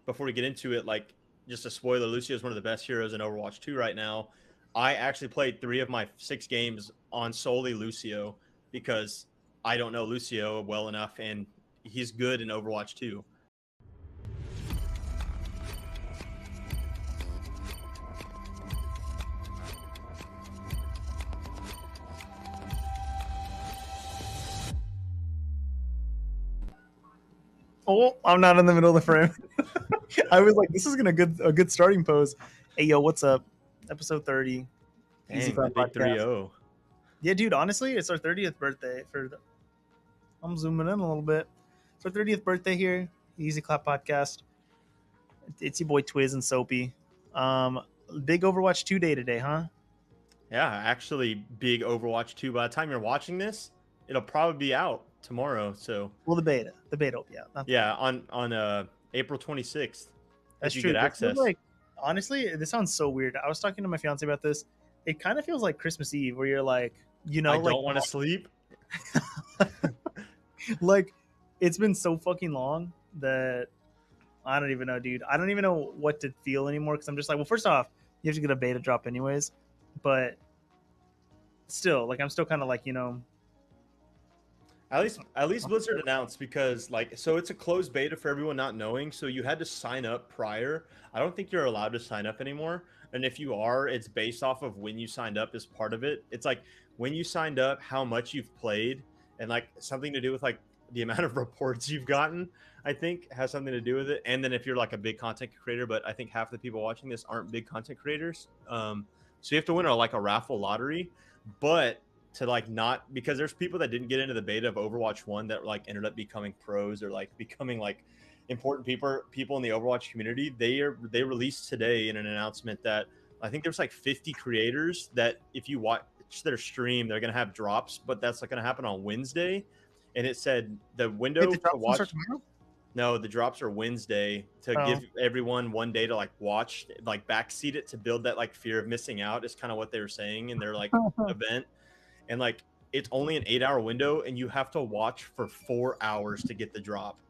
before we get into it, like just a spoiler, Lucio is one of the best heroes in Overwatch 2 right now. I actually played 3 of my 6 games on solely Lucio because I don't know Lucio well enough, and he's good in Overwatch 2. Oh, I'm not in the middle of the frame. I was like, this is a good starting pose. Hey, yo, what's up? Episode 30. Dang, the big 3-0. Yeah, dude, honestly, it's our 30th birthday. I'm zooming in a little bit. It's our 30th birthday here, Ezclappodcast. It's your boy Twizz and Soapy. Big Overwatch 2 day today, huh? Yeah, actually, big Overwatch 2. By the time you're watching this, it'll probably be out tomorrow. So, well, the beta will be out. Yeah, on April 26th. That's you true. get access. Like, honestly, this sounds so weird. I was talking to my fiance about this. It kind of feels like Christmas Eve, where you're like, I don't want to sleep. Like, it's been so fucking long that I don't even know, dude. I don't even know what to feel anymore because I'm just like, well, first off, you have to get a beta drop anyways, but still, like, I'm still kind of like, At least Blizzard announced, because so it's a closed beta for everyone not knowing. So you had to sign up prior. I don't think you're allowed to sign up anymore. And if you are, it's based off of when you signed up as part of it. It's like when you signed up, how much you've played, and like something to do with like the amount of reports you've gotten, I think has something to do with it. And then if you're like a big content creator, but I think half the people watching this aren't big content creators. So you have to win a raffle lottery, but to like not, because there's people that didn't get into the beta of Overwatch 1 that like ended up becoming pros or like becoming like important people in the Overwatch community. They released today in an announcement that I think there's like 50 creators that if you watch their stream, they're gonna have drops, but that's like gonna happen on Wednesday. And it said the window to watch. No, the drops are Wednesday to give everyone one day to like watch, like backseat it to build that like fear of missing out is kind of what they were saying in their like event. And like it's only an 8-hour window, and you have to watch for 4 hours to get the drop.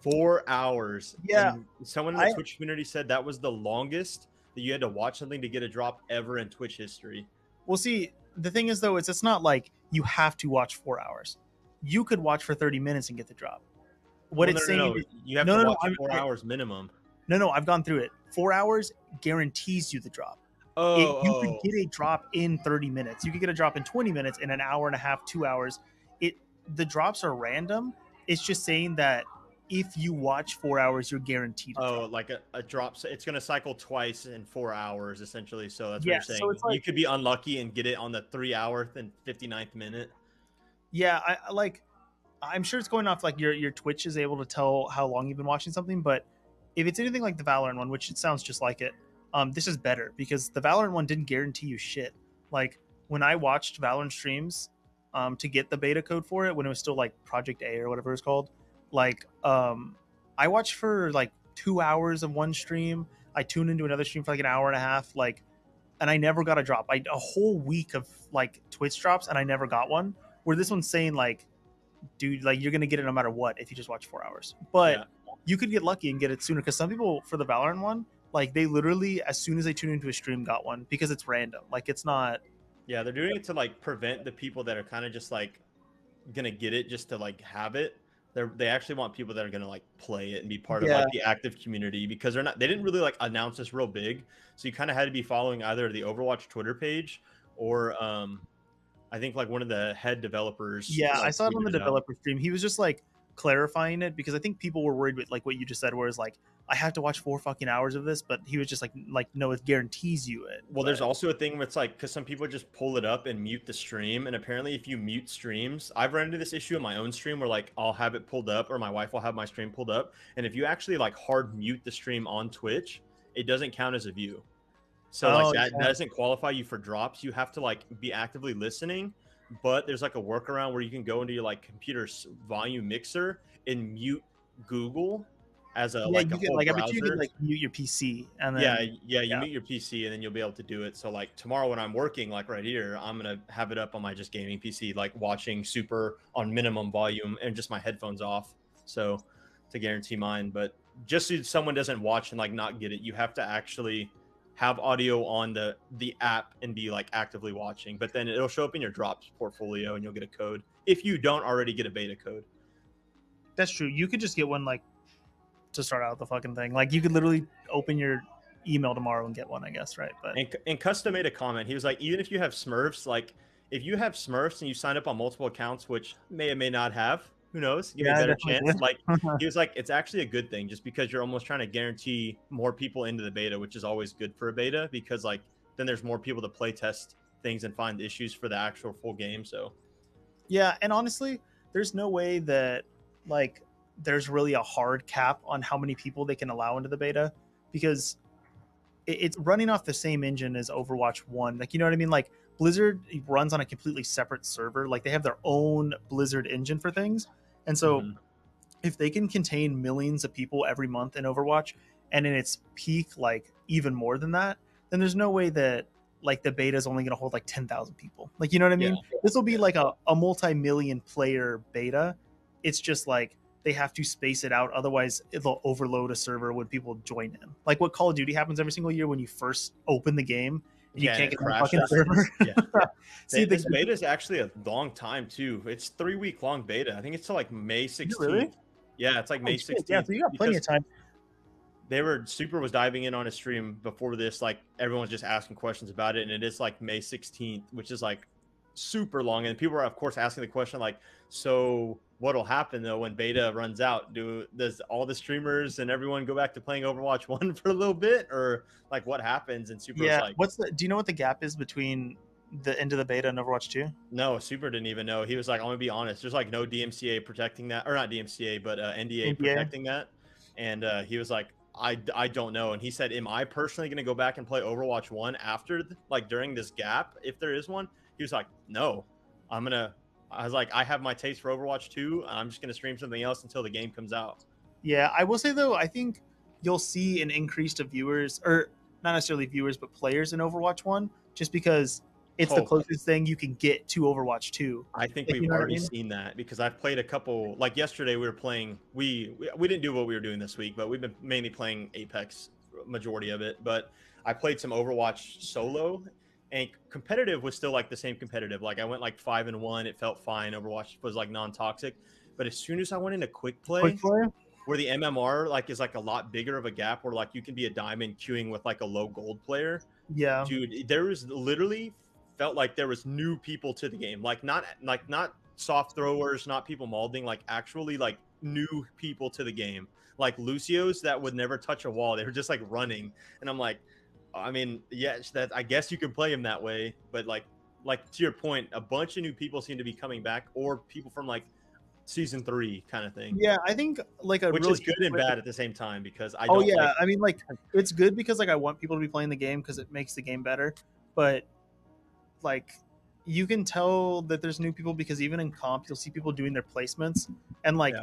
4 hours. Yeah. And someone in the Twitch community said that was the longest that you had to watch something to get a drop ever in Twitch history. Well, see, the thing is though, it's not like you have to watch 4 hours. You could watch for 30 minutes and get the drop. You have to watch 4 hours minimum. No, I've gone through it. 4 hours guarantees you the drop. You could get a drop in 30 minutes. You could get a drop in 20 minutes, in an hour and a half, 2 hours. The drops are random. It's just saying that if you watch 4 hours, you're guaranteed a drop. Like a drop. It's going to cycle twice in 4 hours, essentially. So that's what you're saying. So it's like, you could be unlucky and get it on the 3-hour and 59th minute. Yeah, I'm sure it's going off like your Twitch is able to tell how long you've been watching something, but if it's anything like the Valorant one, which it sounds just like it, this is better because the Valorant one didn't guarantee you shit. Like when I watched Valorant streams, to get the beta code for it when it was still like Project A or whatever it's called, like I watched for like 2 hours of one stream. I tuned into another stream for like an hour and a half, and I never got a drop. A whole week of like Twitch drops, and I never got one. Where this one's saying like, dude, like you're gonna get it no matter what if you just watch 4 hours. But you could get lucky and get it sooner, because some people for the Valorant one, like they literally as soon as they tune into a stream got one, because it's random. Like it's not. Yeah, they're doing it to like prevent the people that are kind of just like gonna get it just to like have it. They actually want people that are gonna like play it and be part of like the active community, because they didn't really like announce this real big, so you kind of had to be following either the Overwatch Twitter page or I think like one of the head developers. Yeah, I saw it on the developer stream. He was just like clarifying it, because I think people were worried with like what you just said, where it's like I have to watch 4 fucking hours of this, but he was just like no, it guarantees you it. Well, there's also a thing where it's like, because some people just pull it up and mute the stream, and apparently if you mute streams, I've run into this issue in my own stream where like I'll have it pulled up, or my wife will have my stream pulled up, and if you actually like hard mute the stream on Twitch, it doesn't count as a view. So that doesn't qualify you for drops. You have to like be actively listening. But there's like a workaround where you can go into your like computer's volume mixer and mute Google as a like a whole browser. I bet you can like mute your PC and then you mute your PC and then you'll be able to do it. So like tomorrow when I'm working, like right here, I'm gonna have it up on my just gaming PC, like watching super on minimum volume and just my headphones off, so to guarantee mine. But just so someone doesn't watch and like not get it, you have to actually have audio on the app and be like actively watching. But then it'll show up in your drops portfolio and you'll get a code if you don't already get a beta code. That's true. You could just get one like to start out the fucking thing. Like you could literally open your email tomorrow and get one, I guess, right? But and Custom made a comment. He was like, even if you have Smurfs, like if you have Smurfs and you sign up on multiple accounts, which may or may not have, who knows? Give me a better chance. Like he was like, it's actually a good thing just because you're almost trying to guarantee more people into the beta, which is always good for a beta because like then there's more people to play test things and find issues for the actual full game. So yeah, and honestly, there's no way that like there's really a hard cap on how many people they can allow into the beta because it's running off the same engine as Overwatch 1. Like, you know what I mean? Like Blizzard runs on a completely separate server. Like they have their own Blizzard engine for things. And so if they can contain millions of people every month in Overwatch and in its peak, like even more than that, then there's no way that like the beta is only going to hold like 10,000 people. Like, you know what I mean? Yeah. This will be like a multi-million player beta. It's just like they have to space it out. Otherwise, it'll overload a server when people join in. Like what Call of Duty happens every single year when you first open the game and you can't get the fucking server. Yeah. See, this beta is actually a long time too. It's 3-week long beta. I think it's till like May 16th. Really? Yeah, it's like May 16th. Yeah, so you got plenty of time. Super was diving in on a stream before this, like everyone's just asking questions about it, and it is like May 16th, which is like super long. And people are of course asking the question like, so what'll happen though when beta runs out? Does all the streamers and everyone go back to playing Overwatch 1 for a little bit, or like what happens? And Super was like, do you know what the gap is between the end of the beta and Overwatch 2? No, Super didn't even know. He was like, I'm gonna be honest, there's like no DMCA protecting that, or not DMCA, but NDA protecting that. And he was like, I don't know. And he said, am I personally going to go back and play Overwatch 1 after, like, during this gap, if there is one? He was like, no, I was like, I have my taste for Overwatch 2. I'm just going to stream something else until the game comes out. Yeah, I will say, though, I think you'll see an increase of viewers, or not necessarily viewers, but players in Overwatch 1, just because it's the closest thing you can get to Overwatch 2. I think we've already seen that because I've played a couple. Like yesterday, we were playing. We didn't do what we were doing this week, but we've been mainly playing Apex, majority of it. But I played some Overwatch solo, and competitive was still like the same competitive. Like I went like 5-1. It felt fine. Overwatch was like non-toxic. But as soon as I went into quick play, where the MMR like is like a lot bigger of a gap, where like you can be a diamond queuing with like a low gold player. Yeah, dude, there was literally. Felt like there was new people to the game, like not soft throwers, not people molding, like actually like new people to the game, like Lucio's that would never touch a wall. They were just like running, and I'm like, I mean, yes, that I guess you could play him that way, but like to your point, a bunch of new people seem to be coming back, or people from like season 3 kind of thing. Yeah, I think like which is good and bad at the same time because I mean like it's good because like I want people to be playing the game because it makes the game better, but like you can tell that there's new people because even in comp you'll see people doing their placements, and like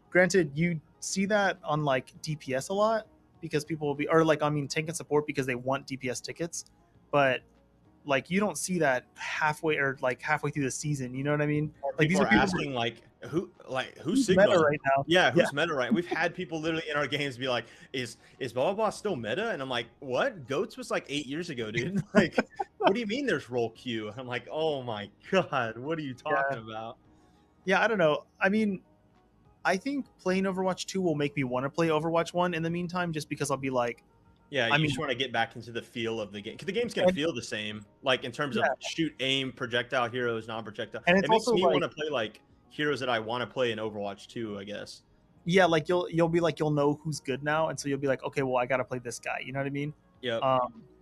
granted you see that on like DPS a lot because people will be, or like I mean tank and support because they want DPS tickets, but like you don't see that halfway through the season, you know what I mean? Like these are people asking who's Sigma meta right now? Yeah, who's meta right? We've had people literally in our games be like, is blah blah blah still meta? And I'm like, what? Goats was like 8 years ago, dude. Like, what do you mean there's role queue? I'm like, oh my god, what are you talking about? Yeah, I don't know. I mean, I think playing Overwatch 2 will make me want to play Overwatch 1 in the meantime, just because I'll be like, I just want to get back into the feel of the game because the game's gonna feel the same, like in terms of shoot, aim, projectile heroes, non-projectile. And it makes me want to play like heroes that I want to play in Overwatch 2, I guess. Yeah, like you'll be like you'll know who's good now, and so you'll be like, okay, well I gotta play this guy. You know what I mean? Yeah.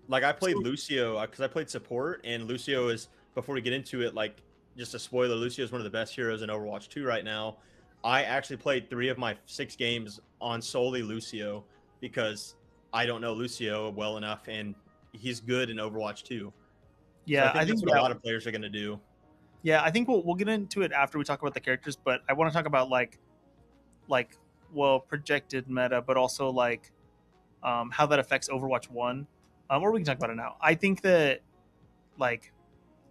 Like I played Lucio because I played support, and Lucio is, before we get into it, like just a spoiler, Lucio is one of the best heroes in Overwatch 2 right now. I actually played 3 of my 6 games on solely Lucio because I don't know Lucio well enough, and he's good in Overwatch 2. Yeah, so I think that's what a lot of players are going to do. Yeah, I think we'll get into it after we talk about the characters, but I want to talk about like projected meta, but also like how that affects Overwatch 1. Or we can talk about it now. I think that like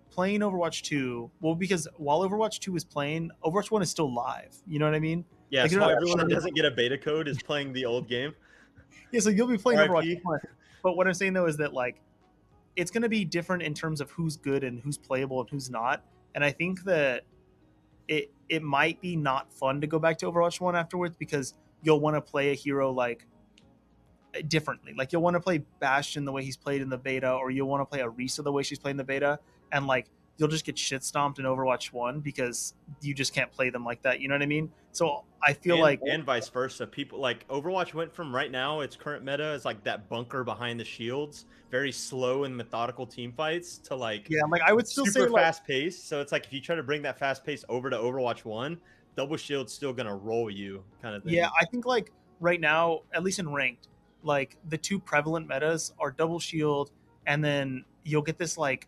playing Overwatch 2, well, because while Overwatch 2 is playing, Overwatch 1 is still live. You know what I mean? Yeah, Like, so everyone that doesn't get a beta code is playing the old game. yeah, so you'll be playing Overwatch RIP. 1. But what I'm saying though is that like it's going to be different in terms of who's good and who's playable and who's not. And I think that it might be not fun to go back to Overwatch 1 afterwards because you'll want to play a hero like differently. Like you'll want to play Bastion the way he's played in the beta, or you'll want to play Orisa the way she's played in the beta, and like you'll just get shit stomped in Overwatch 1 because you just can't play them like that. You know what I mean? So I feel and vice versa. People like Overwatch went from right now, its current meta is like that bunker behind the shields, very slow and methodical team fights, to like I would still super say fast pace. So it's like if you try to bring that fast pace over to Overwatch 1, double shield's still gonna roll you kind of thing. Yeah, I think like right now, at least in ranked, like the two prevalent metas are double shield, and then you'll get this like,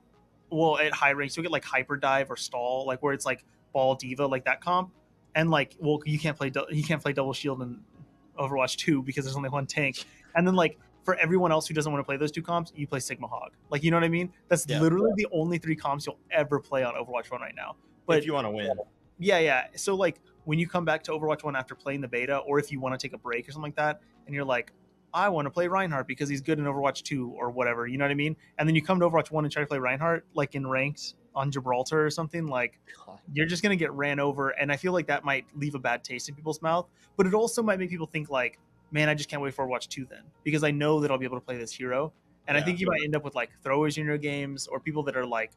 well, at high ranks you'll get like hyper dive or stall, like where it's like ball diva, like that comp, and like, well, you can't play double shield in Overwatch 2 because there's only one tank, and then like for everyone else who doesn't want to play those two comps, you play Sigma Hog. Like, you know what I mean? That's literally the only three comps you'll ever play on Overwatch 1 right now. But if you want to win. Yeah. So like when you come back to Overwatch 1 after playing the beta, or if you want to take a break or something like that, and you're like, I want to play Reinhardt because he's good in Overwatch 2 or whatever, you know what I mean? And then you come to Overwatch 1 and try to play Reinhardt like in ranked on Gibraltar or something, like you're just going to get ran over. And I feel like that might leave a bad taste in people's mouth, but it also might make people think like, man, I just can't wait for Overwatch 2 then, because I know that I'll be able to play this hero. And I think you might end up with like throwers in your games, or people that are like,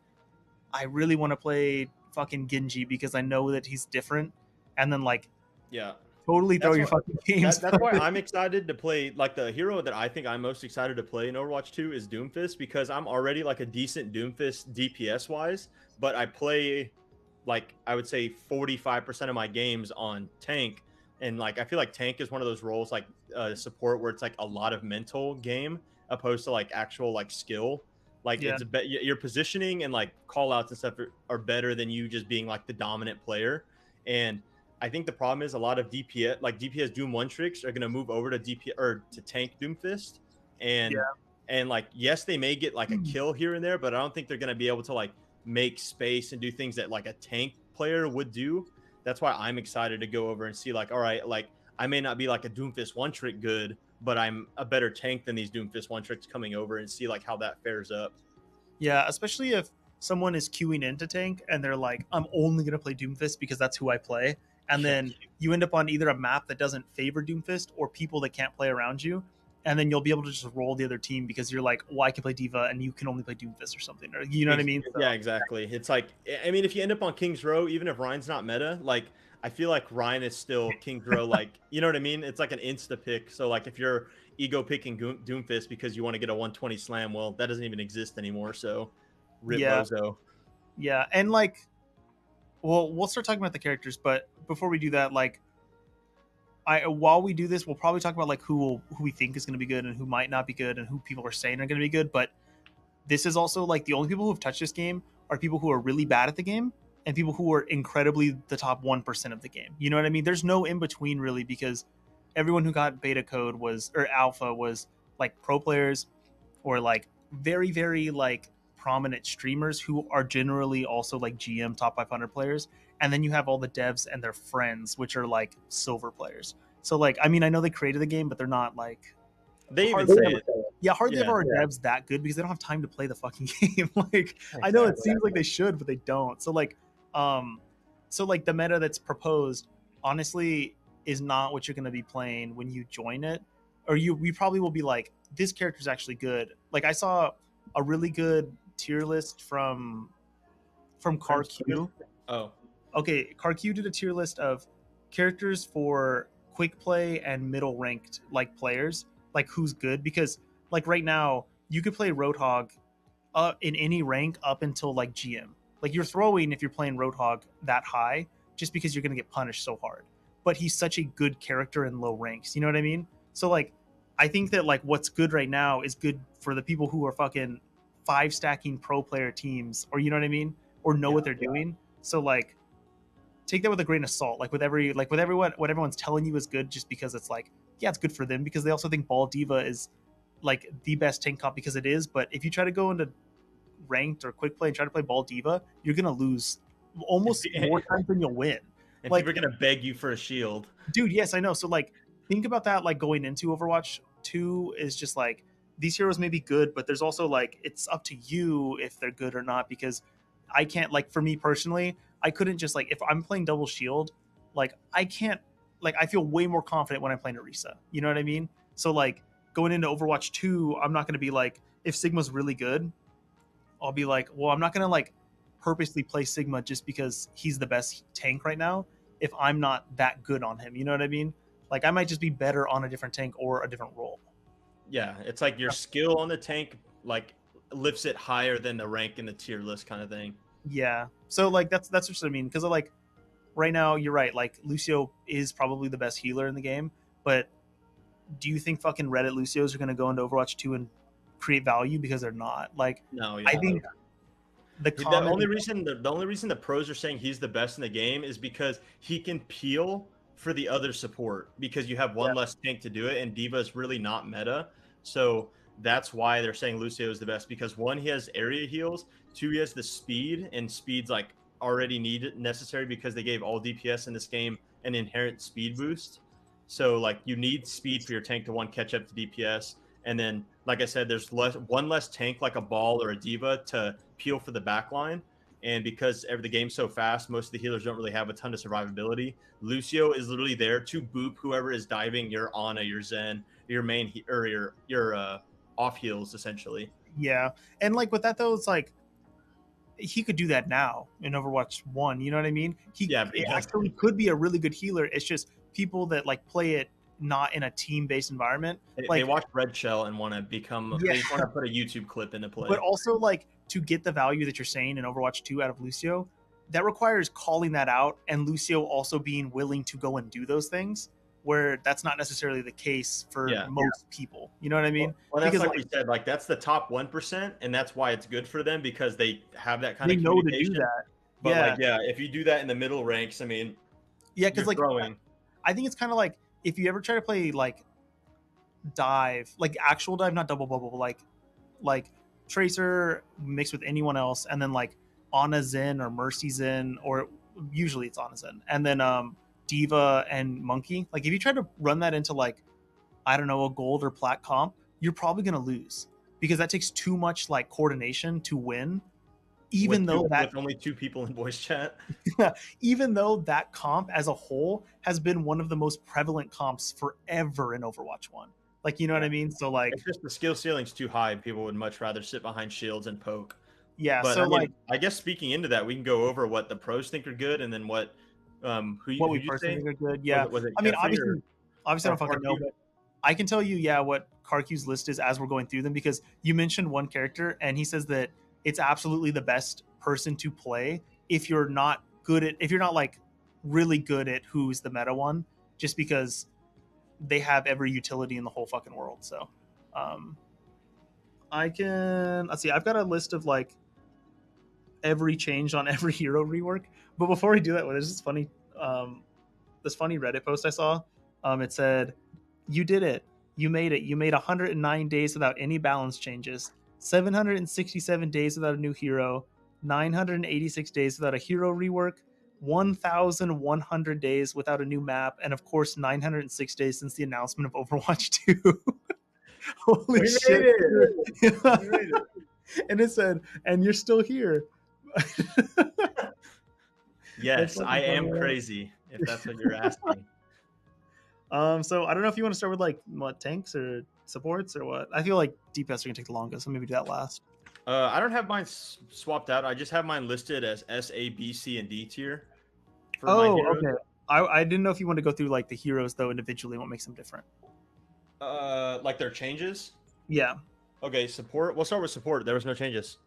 I really want to play fucking Genji because I know that he's different, and then like totally throw your fucking games. That's why I'm excited to play. Like the hero that I think I'm most excited to play in Overwatch 2 is Doomfist, because I'm already like a decent Doomfist DPS wise, but I play like I would say 45% of my games on tank, and like I feel like tank is one of those roles like support where it's like a lot of mental game opposed to like actual like skill. Like it's your positioning and like call outs and stuff are better than you just being like the dominant player. And I think the problem is a lot of DPS Doom one tricks are going to move over to DPS or to tank Doomfist. And like, yes, they may get like a kill here and there, but I don't think they're going to be able to like make space and do things that like a tank player would do. That's why I'm excited to go over and see like, all right, like I may not be like a Doomfist one trick good, but I'm a better tank than these Doomfist one tricks coming over, and see like how that fares up. Yeah, especially if someone is queuing into tank and they're like, I'm only going to play Doomfist because that's who I play. And then you end up on either a map that doesn't favor Doomfist or people that can't play around you. And then you'll be able to just roll the other team because you're like, well, I can play Diva and you can only play Doomfist or something. Or, you know what I mean? So, yeah, exactly. It's like, I mean, if you end up on King's Row, even if Ryan's not meta, like, I feel like Ryan is still King's Row, like, you know what I mean? It's like an insta pick. So, like, if you're ego picking Doomfist because you want to get a 120 slam, well, that doesn't even exist anymore. So, rip bozo. Yeah, and like, well, we'll start talking about the characters, but before we do that, like, while we do this, we'll probably talk about like who we think is going to be good and who might not be good and who people are saying are going to be good. But this is also like the only people who have touched this game are people who are really bad at the game and people who are incredibly the top 1% of the game. You know what I mean? There's no in between really, because everyone who got beta code or alpha was like pro players or like very, very like prominent streamers who are generally also like GM top 500 players. And then you have all the devs and their friends, which are like silver players. So like, I mean, I know they created the game, but they're not like, they even say it. Yeah, hardly ever are devs that good because they don't have time to play the fucking game. Like, exactly. I know it seems like they should, but they don't. So like, the meta that's proposed, honestly, is not what you're going to be playing when you join it. Or we probably will be like, this character's actually good. Like, I saw a really good tier list from CarQ. Oh, okay. CarQ did a tier list of characters for quick play and middle ranked like players, like who's good, because like right now you could play Roadhog in any rank up until like GM. Like you're throwing if you're playing Roadhog that high just because you're going to get punished so hard. But he's such a good character in low ranks. You know what I mean? So like, I think that like what's good right now is good for the people who are fucking 5 stacking pro player teams, or you know what I mean? Or know what they're doing. So like, take that with a grain of salt. Like with everyone, what everyone's telling you is good just because it's like, yeah, it's good for them because they also think Ball Diva is like the best tank comp because it is. But if you try to go into ranked or quick play and try to play Ball Diva, you're going to lose almost more times than you'll win. And Like, people are gonna beg you for a shield. dude, yes, I know. So like, think about that. Like going into Overwatch 2 is just like these heroes may be good, but there's also like it's up to you if they're good or not. Because I can't, like, for me personally, I couldn't just like if I'm playing double shield, like I can't, like I feel way more confident when I'm playing Orisa. You know what I mean? So like going into Overwatch 2, I'm not going to be like, if Sigma's really good, I'll be like, well, I'm not going to like purposely play Sigma just because he's the best tank right now if I'm not that good on him. You know what I mean? Like I might just be better on a different tank or a different role. Yeah, it's like your skill on the tank like lifts it higher than the rank in the tier list kind of thing. Yeah. So like that's what I mean, because like right now you're right. Like Lucio is probably the best healer in the game, but do you think fucking Reddit Lucios are going to go into Overwatch 2 and create value? Because they're not. Like No, yeah. I think the The only reason the pros are saying he's the best in the game is because he can peel for the other support because you have one less tank to do it, and Diva is really not meta. So that's why they're saying Lucio is the best, because one, he has area heals, two, he has the speed, and speed's like already necessary because they gave all DPS in this game an inherent speed boost. So like you need speed for your tank to one catch up to DPS, and then like I said, there's one less tank like a Ball or a Diva to peel for the backline. And because the game's so fast, most of the healers don't really have a ton of survivability. Lucio is literally there to boop whoever is diving your Ana, your Zen, your main or your off heals essentially. Yeah, and like with that though, it's like he could do that now in Overwatch 1. You know what I mean? It actually could be a really good healer. It's just people that like play it not in a team-based environment. They watch Red Shell and want to become. Yeah. They want to put a YouTube clip into play. But also, like, to get the value that you're saying in Overwatch 2 out of Lucio, that requires calling that out, and Lucio also being willing to go and do those things, where that's not necessarily the case for most people. You know what I mean? Well, that's because, like we said, like that's the top 1%, and that's why it's good for them, because they have that kind of communication. They know to do that. But if you do that in the middle ranks, I mean, because like I think it's kind of like if you ever try to play like dive, like actual dive, not double bubble, like Tracer mixed with anyone else, and then like Ana Zen or Mercy Zen, or usually it's Ana Zen, and then Diva and Monkey. Like if you try to run that into like, I don't know, a gold or plat comp, you're probably gonna lose because that takes too much like coordination to win. Even though with only 2 people in voice chat. Even though that comp as a whole has been one of the most prevalent comps forever in Overwatch 1. Like, you know what I mean? So like it's just the skill ceiling's too high. People would much rather sit behind shields and poke. Yeah, but so I guess speaking into that, we can go over what the pros think are good, and then what we personally think are good. Yeah, I mean, obviously I don't fucking know, but I can tell you, what Karq's list is as we're going through them, because you mentioned one character, and he says that it's absolutely the best person to play if you're not like really good at who's the meta one, just because they have every utility in the whole fucking world. So let's see, I've got a list of like every change on every hero rework. But before we do that, there's this funny Reddit post I saw. It said, "You did it. You made it. You made 109 days without any balance changes, 767 days without a new hero, 986 days without a hero rework, 1,100 days without a new map, and of course 906 days since the announcement of Overwatch 2. Holy shit! And it said, "And you're still here." Yes, I am crazy, if that's what you're asking. So I don't know if you want to start with like what tanks or supports or what. I feel like DPS are gonna take the longest, so maybe do that last. I don't have mine swapped out. I just have mine listed as S, A, B, C, and D tier. Okay. I didn't know if you want to go through like the heroes though individually, what makes them different. Like their changes. Yeah. Okay, support. We'll start with support. There was no changes.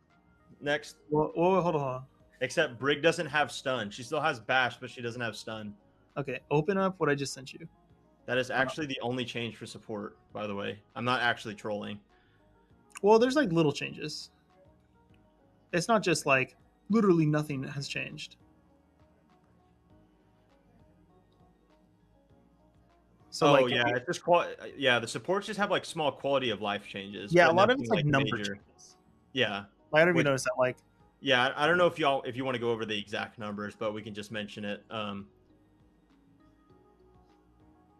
Next. Well, hold on. Except Brig doesn't have stun. She still has bash, but she doesn't have stun. Okay, open up what I just sent you. That is actually the only change for support, by the way. I'm not actually trolling. Well, there's like little changes. It's not just like literally nothing has changed. So it's just the supports just have like small quality of life changes. Yeah, a lot of it's like number changes. Yeah. I don't even notice that. Yeah, I don't know if you want to go over the exact numbers, but we can just mention it.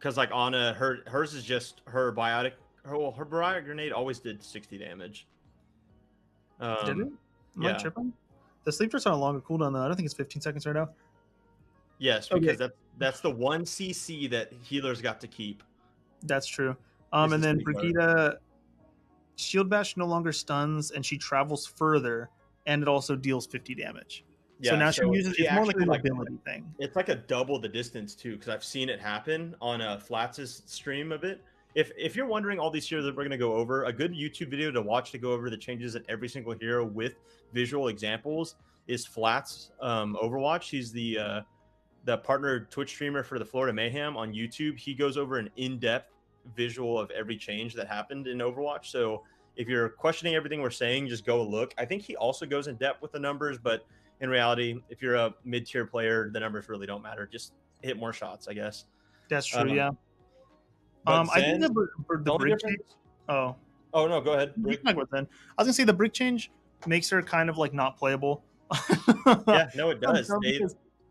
because like Ana, hers is just her biotic. Her biotic grenade always did 60 damage. Did it? Am I Yeah. tripping? The sleep dart's on a longer cooldown though. I don't think it's 15 seconds right now. Yes, because that's the one CC that healers got to keep. That's true. And then Brigitte, Shield Bash no longer stuns, and she travels further, and it also deals 50 damage. Yeah, so now she uses it's more like a mobility thing. It's like a double the distance too, because I've seen it happen on Flats' stream of it. If you're wondering all these heroes that we're going to go over, a good YouTube video to watch to go over the changes in every single hero with visual examples is Flats Overwatch. He's the partner Twitch streamer for the Florida Mayhem on YouTube. He goes over an in-depth visual of every change that happened in Overwatch. So if you're questioning everything we're saying, just go look. I think he also goes in depth with the numbers, but in reality, if you're a mid-tier player, the numbers really don't matter. Just hit more shots, I guess. That's true, yeah. I think the brig change. Oh no, go ahead. I was gonna say the brig change makes her kind of like not playable. Yeah, no, it does.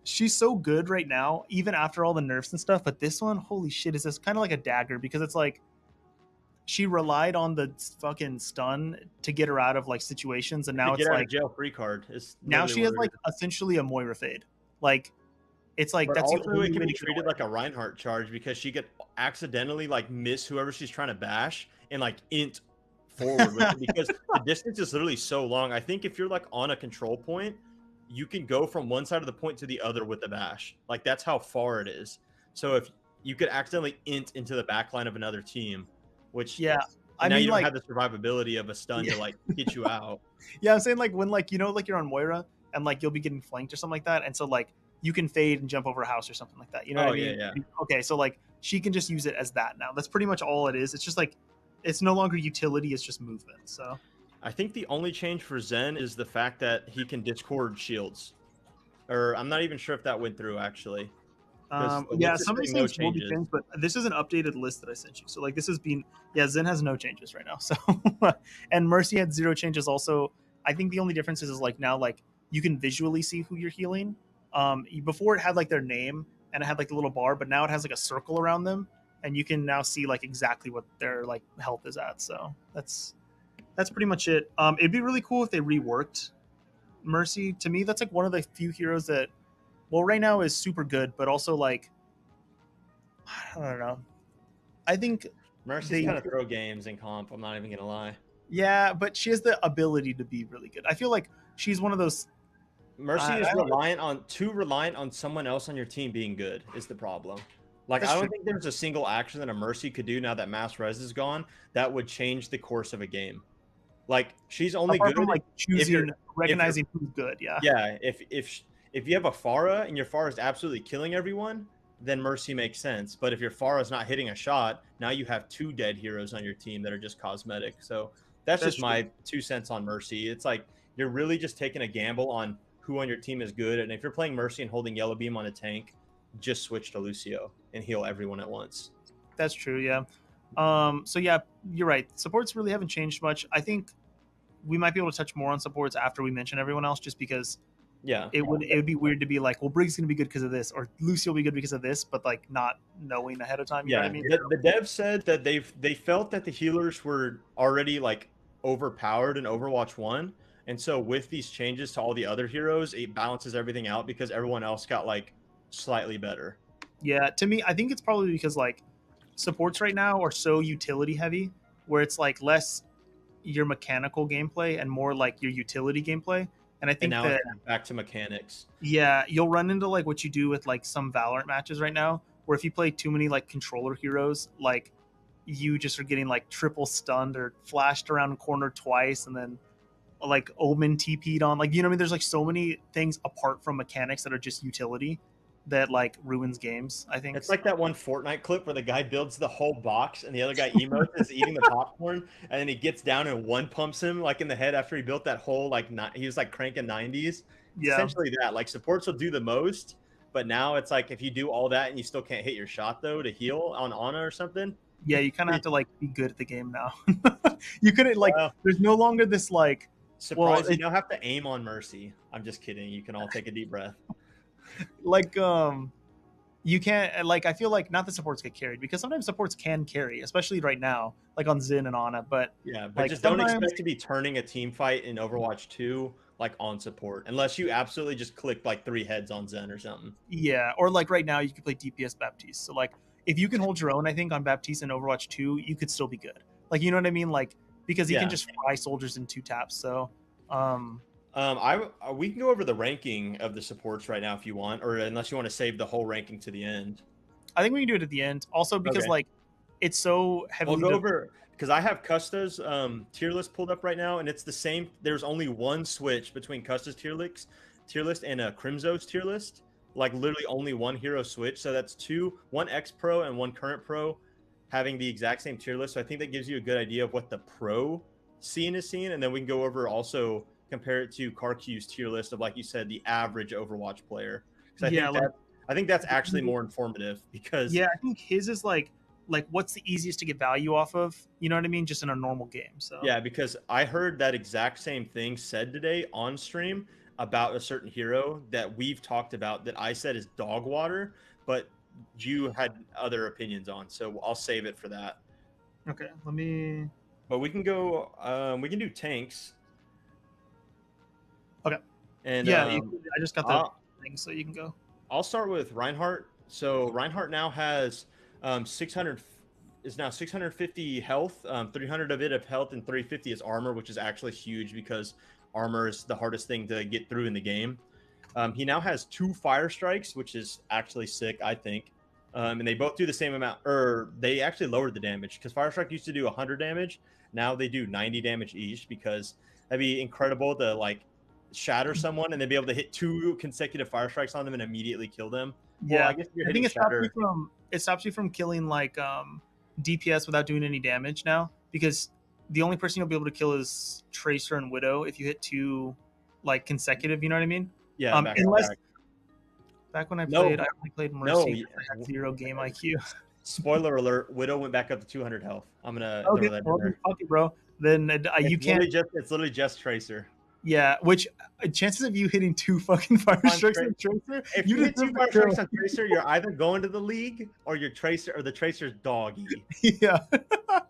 She's so good right now, even after all the nerfs and stuff. But this one, holy shit, is this kind of like a dagger, because it's like she relied on the fucking stun to get her out of like situations, and now it's like jail free card. Now she has like essentially a Moira fade. Like it's like, but that's also it can be treated like a Reinhardt charge, because she could accidentally like miss whoever she's trying to bash and like int forward with it, because the distance is literally so long. I think if you're like on a control point, you can go from one side of the point to the other with the bash. Like that's how far it is. So if you could accidentally int into the back line of another team, which I mean, you don't like, have the survivability of a stun to like get you out. Yeah, I'm saying like when like like you're on Moira and like you'll be getting flanked or something like that, and so like you can fade and jump over a house or something like that. You know what I mean? Yeah. Okay, so like she can just use it as that now. That's pretty much all it is. It's just like it's no longer utility, it's just movement. So I think the only change for Zen is the fact that he can discord shields. Or I'm not even sure if that went through actually. Yeah, some of these things will be changed, but this is an updated list that I sent you. So like this has been, Zen has no changes right now. So and Mercy had 0 changes also. I think the only difference is like now like you can visually see who you're healing. Before it had like their name and it had like a little bar, but now it has like a circle around them, and you can now see like exactly what their like health is at. So that's pretty much it. It'd be really cool if they reworked Mercy. To me, that's like one of the few heroes that, well, right now is super good, but also like I don't know. I think Mercy's kind of throw games in comp. I'm not even gonna lie. Yeah, but she has the ability to be really good. I feel like she's one of those. Mercy is reliant on someone else on your team being good is the problem. Like I don't think there's a single action that a Mercy could do now that mass res is gone that would change the course of a game. Like she's only good from like choosing, recognizing who's good. Yeah. Yeah. If you have a Pharah and your Pharah is absolutely killing everyone, then Mercy makes sense. But if your Pharah is not hitting a shot, now you have 2 dead heroes on your team that are just cosmetic. So that's just my 2 cents on Mercy. It's like you're really just taking a gamble on who on your team is good. And if you're playing Mercy and holding Yellow Beam on a tank, just switch to Lucio and heal everyone at once. That's true, yeah. So yeah, you're right. Supports really haven't changed much. I think we might be able to touch more on supports after we mention everyone else, just because it would be weird to be like, well, Brig's gonna be good because of this, or Lucio will be good because of this, but like not knowing ahead of time. You know what I mean? The dev said that they felt that the healers were already like overpowered in Overwatch 1. And so with these changes to all the other heroes, it balances everything out because everyone else got like slightly better. Yeah, to me, I think it's probably because like supports right now are so utility heavy, where it's like less your mechanical gameplay and more like your utility gameplay. And I think now that back to mechanics. Yeah, you'll run into like what you do with like some Valorant matches right now, where if you play too many like controller heroes, like you just are getting like triple stunned or flashed around a corner twice, and then like Omen TP'd on, like, you know what I mean? There's like so many things apart from mechanics that are just utility that like ruins games. I think it's like that one Fortnite clip where the guy builds the whole box and the other guy emotes is eating the popcorn, and then he gets down and one pumps him like in the head after he built that whole like he was like cranking 90s. Yeah, essentially that. Like supports will do the most, but now it's like if you do all that and you still can't hit your shot though to heal on Ana or something. Yeah, you kind of have to like be good at the game now. You couldn't like. There's no longer this like. Surprise! You don't have to aim on Mercy. I'm just kidding. You can all take a deep breath. Like you can't like. I feel like not the supports get carried because sometimes supports can carry, especially right now, like on Xin and Ana. But Yeah, but like just don't sometimes, expect to be turning a team fight in Overwatch 2 like on support unless you absolutely just click like 3 heads on Zen or something. yeah, or like right now you could play DPS Baptiste. So like if you can hold your own, I think on Baptiste in Overwatch 2, you could still be good. Like you know what I mean? Like because he can Yeah. just fry soldiers in 2 taps. So um We can go over the ranking of the supports right now if you want, or unless you want to save the whole ranking to the end. I think we can do it at the end. Also because Okay. like it's so We'll heavily go over because I have Custa's tier list pulled up right now, and it's the same. There's only one switch between Custa's tier list and a Crimzo's tier list. Like literally only one hero switch. So that's one X Pro and one current pro having the exact same tier list. So I think that gives you a good idea of what the pro scene is seeing, and then we can go over also compare it to CarQ's tier list of, like you said, the average Overwatch player. Because yeah, like I think that's actually more informative because yeah, I think his is like what's the easiest to get value off of, you know what I mean, just in a normal game. So yeah, because I heard that exact same thing said today on stream about a certain hero that we've talked about that I said is dog water, but you had other opinions on. So I'll save it for that. okay, let me But we can we can do tanks. okay, And yeah, I just got the I'll, thing so you can go. I'll start with Reinhardt. So Reinhardt now has 600 is now 650 health, 300 of it of health, and 350 is armor, which is actually huge because armor is the hardest thing to get through in the game. He now has 2 fire strikes, which is actually sick, I think. And they both do the same amount, or they actually lowered the damage because fire strike used to do 100 damage. Now they do 90 damage each because that'd be incredible to like shatter someone and then be able to hit 2 consecutive fire strikes on them and immediately kill them. Well, Yeah, I guess if you're I hitting think shatter. it stops you from killing like DPS without doing any damage now because the only person you'll be able to kill is Tracer and Widow if you hit 2 like consecutive, you know what I mean? Yeah, back to Unless back. back when I No, only played no. Mercy. I had 0 game IQ. Spoiler alert: Widow went back up to 200 health. I'm gonna Okay, throw that in well, there. fuck it, bro. Then you can't. It's literally just Tracer. Yeah, which chances of you hitting 2 fucking fire On strikes Tra- on Tracer? if You you hit deserve 2 the fire kill. strikes on Tracer, you're either going to the league or your Tracer or the Tracer's doggy. Yeah. But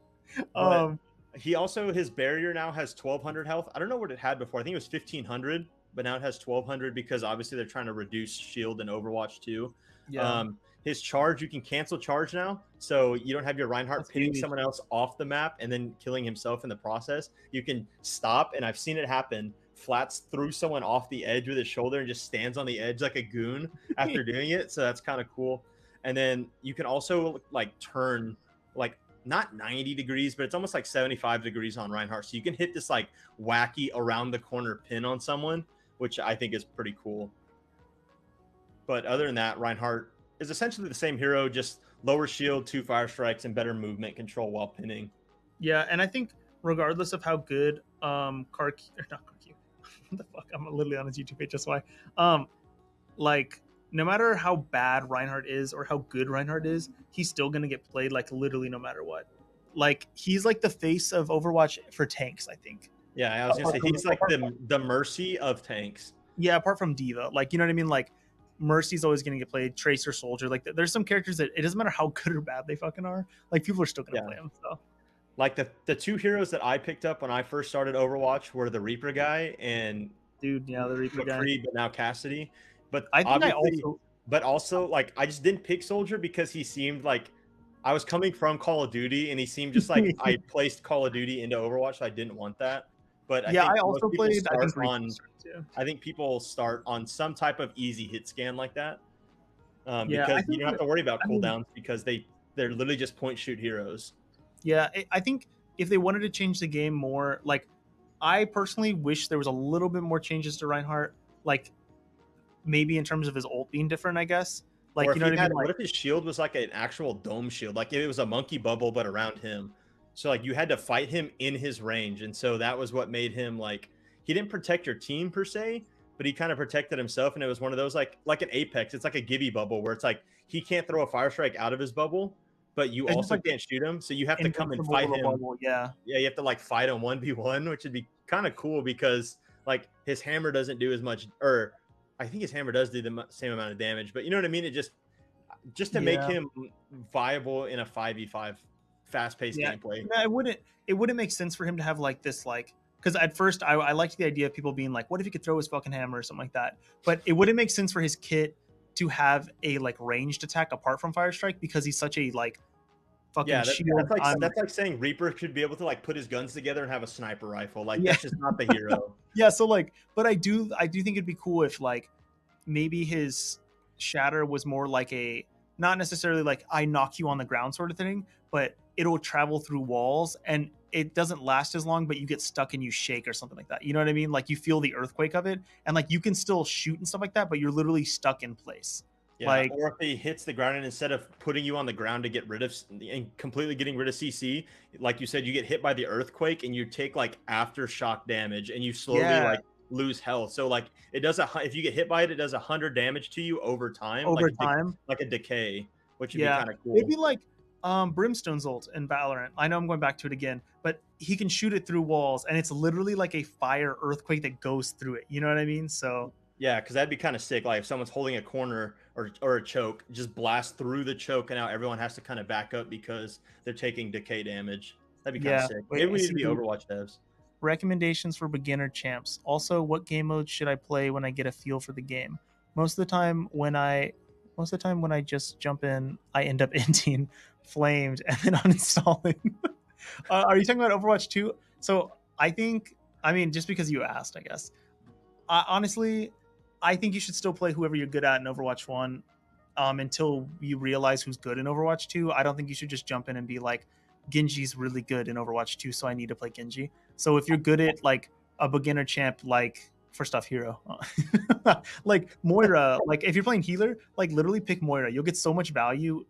um. he also his barrier now has 1200 health. I don't know what it had before. I think it was 1500, but now it has 1200 because obviously they're trying to reduce shield in Overwatch 2. Yeah. His charge, you can cancel charge now, so you don't have your Reinhardt That's pinning huge. someone else off the map and then killing himself in the process. You can stop, and I've seen it happen. Flats threw someone off the edge with his shoulder and just stands on the edge like a goon after doing it. So that's kind of cool. And then you can also like turn like not 90 degrees, but it's almost like 75 degrees on Reinhardt. So you can hit this like wacky around the corner pin on someone, which I think is pretty cool. But other than that, Reinhardt is essentially the same hero, just lower shield, 2 fire strikes, and better movement control while pinning. Yeah, and I think regardless of how good Kark or not Kark, what the fuck? I'm literally on his YouTube page. That's why. Like no matter how bad Reinhardt is or how good Reinhardt is, he's still gonna get played like literally no matter what. Like he's like the face of Overwatch for tanks, I think. Yeah, I was gonna say he's like the Mercy of tanks. Yeah, apart from Diva, like you know what I mean. Like Mercy's always gonna get played. Tracer, Soldier, like there's some characters that it doesn't matter how good or bad they fucking are. Like people are still gonna play them. So like the 2 heroes that I picked up when I first started Overwatch were the Reaper guy and dude, yeah, the Reaper guy. But now Cassidy. But I think also like I just didn't pick Soldier because he seemed like I was coming from Call of Duty and he seemed just like I placed Call of Duty into Overwatch, so I didn't want that. But yeah, I also played. I think people start on some type of easy hit scan like that, yeah, because you don't have to worry about cooldowns because they're literally just point shoot heroes. Yeah, I think if they wanted to change the game more, like I personally wish there was a little bit more changes to Reinhardt, like maybe in terms of his ult being different, I guess. Like you know what I mean? What if his shield was like an actual dome shield, like it was a monkey bubble but around him? So like you had to fight him in his range, and so that was what made him like he didn't protect your team per se, but he kind of protected himself. And it was one of those like an Apex. It's like a Gibby bubble where it's like he can't throw a fire strike out of his bubble, but you also can't shoot him. So you have to come and fight him. Bubble, yeah, you have to like fight him 1v1, which would be kind of cool because like his hammer doesn't do as much, or I think his hammer does do the same amount of damage. But you know what I mean? just to make him viable in a 5v5 fast-paced gameplay. No, it wouldn't make sense for him to have like this like, because at first I liked the idea of people being like, what if he could throw his fucking hammer or something like that, but it wouldn't make sense for his kit to have a like ranged attack apart from Fire Strike because he's such a like fucking shield. That's like saying Reaper should be able to like put his guns together and have a sniper rifle. Like that's just not the hero. Yeah, so like, but I do think it'd be cool if like maybe his shatter was more like a, not necessarily like I knock you on the ground sort of thing, but it'll travel through walls and it doesn't last as long, but you get stuck and you shake or something like that. You know what I mean? Like you feel the earthquake of it, and like you can still shoot and stuff like that, but you're literally stuck in place. Yeah, like, or if he hits the ground and instead of putting you on the ground to get rid of and completely getting rid of CC, like you said, you get hit by the earthquake and you take like aftershock damage and you slowly like lose health. So like it does if you get hit by it, it does 100 damage to you over time. Like a decay, which would be kind of cool. It'd be like Brimstone's ult in Valorant. I know I'm going back to it again, but he can shoot it through walls and it's literally like a fire earthquake that goes through it. You know what I mean? So yeah, because that'd be kind of sick. Like if someone's holding a corner or a choke, just blast through the choke, and now everyone has to kind of back up because they're taking decay damage. That'd be kind of sick. Maybe we need to be Overwatch devs. Recommendations for beginner champs. Also, what game modes should I play when I get a feel for the game? Most of the time when I just jump in, I end up ending flamed and then uninstalling. Are you talking about Overwatch 2? So I mean, just because you asked, I guess. Honestly, I think you should still play whoever you're good at in Overwatch 1 until you realize who's good in Overwatch 2. I don't think you should just jump in and be like, Genji's really good in Overwatch 2, so I need to play Genji. So if you're good at like a beginner champ, like first off hero, like Moira, like if you're playing healer, like literally pick Moira. You'll get so much value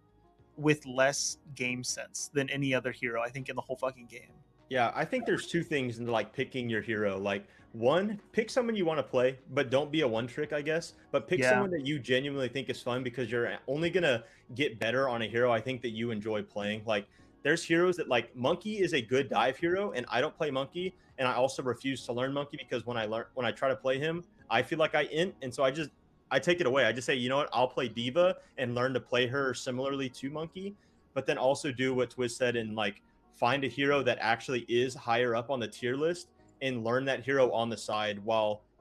with less game sense than any other hero, I think, in the whole fucking game. Yeah, I think there's two things in like picking your hero. Like one, pick someone you want to play, but don't be a one trick, I guess. But pick someone that you genuinely think is fun because you're only gonna get better on a hero I think that you enjoy playing. Like there's heroes that like Monkey is a good dive hero, and I don't play Monkey, and I also refuse to learn Monkey because when I try to play him, I feel like I int, and so I take it away. I just say, you know what, I'll play Diva and learn to play her similarly to Monkey, but then also do what Twizz said and like find a hero that actually is higher up on the tier list and learn that hero on the side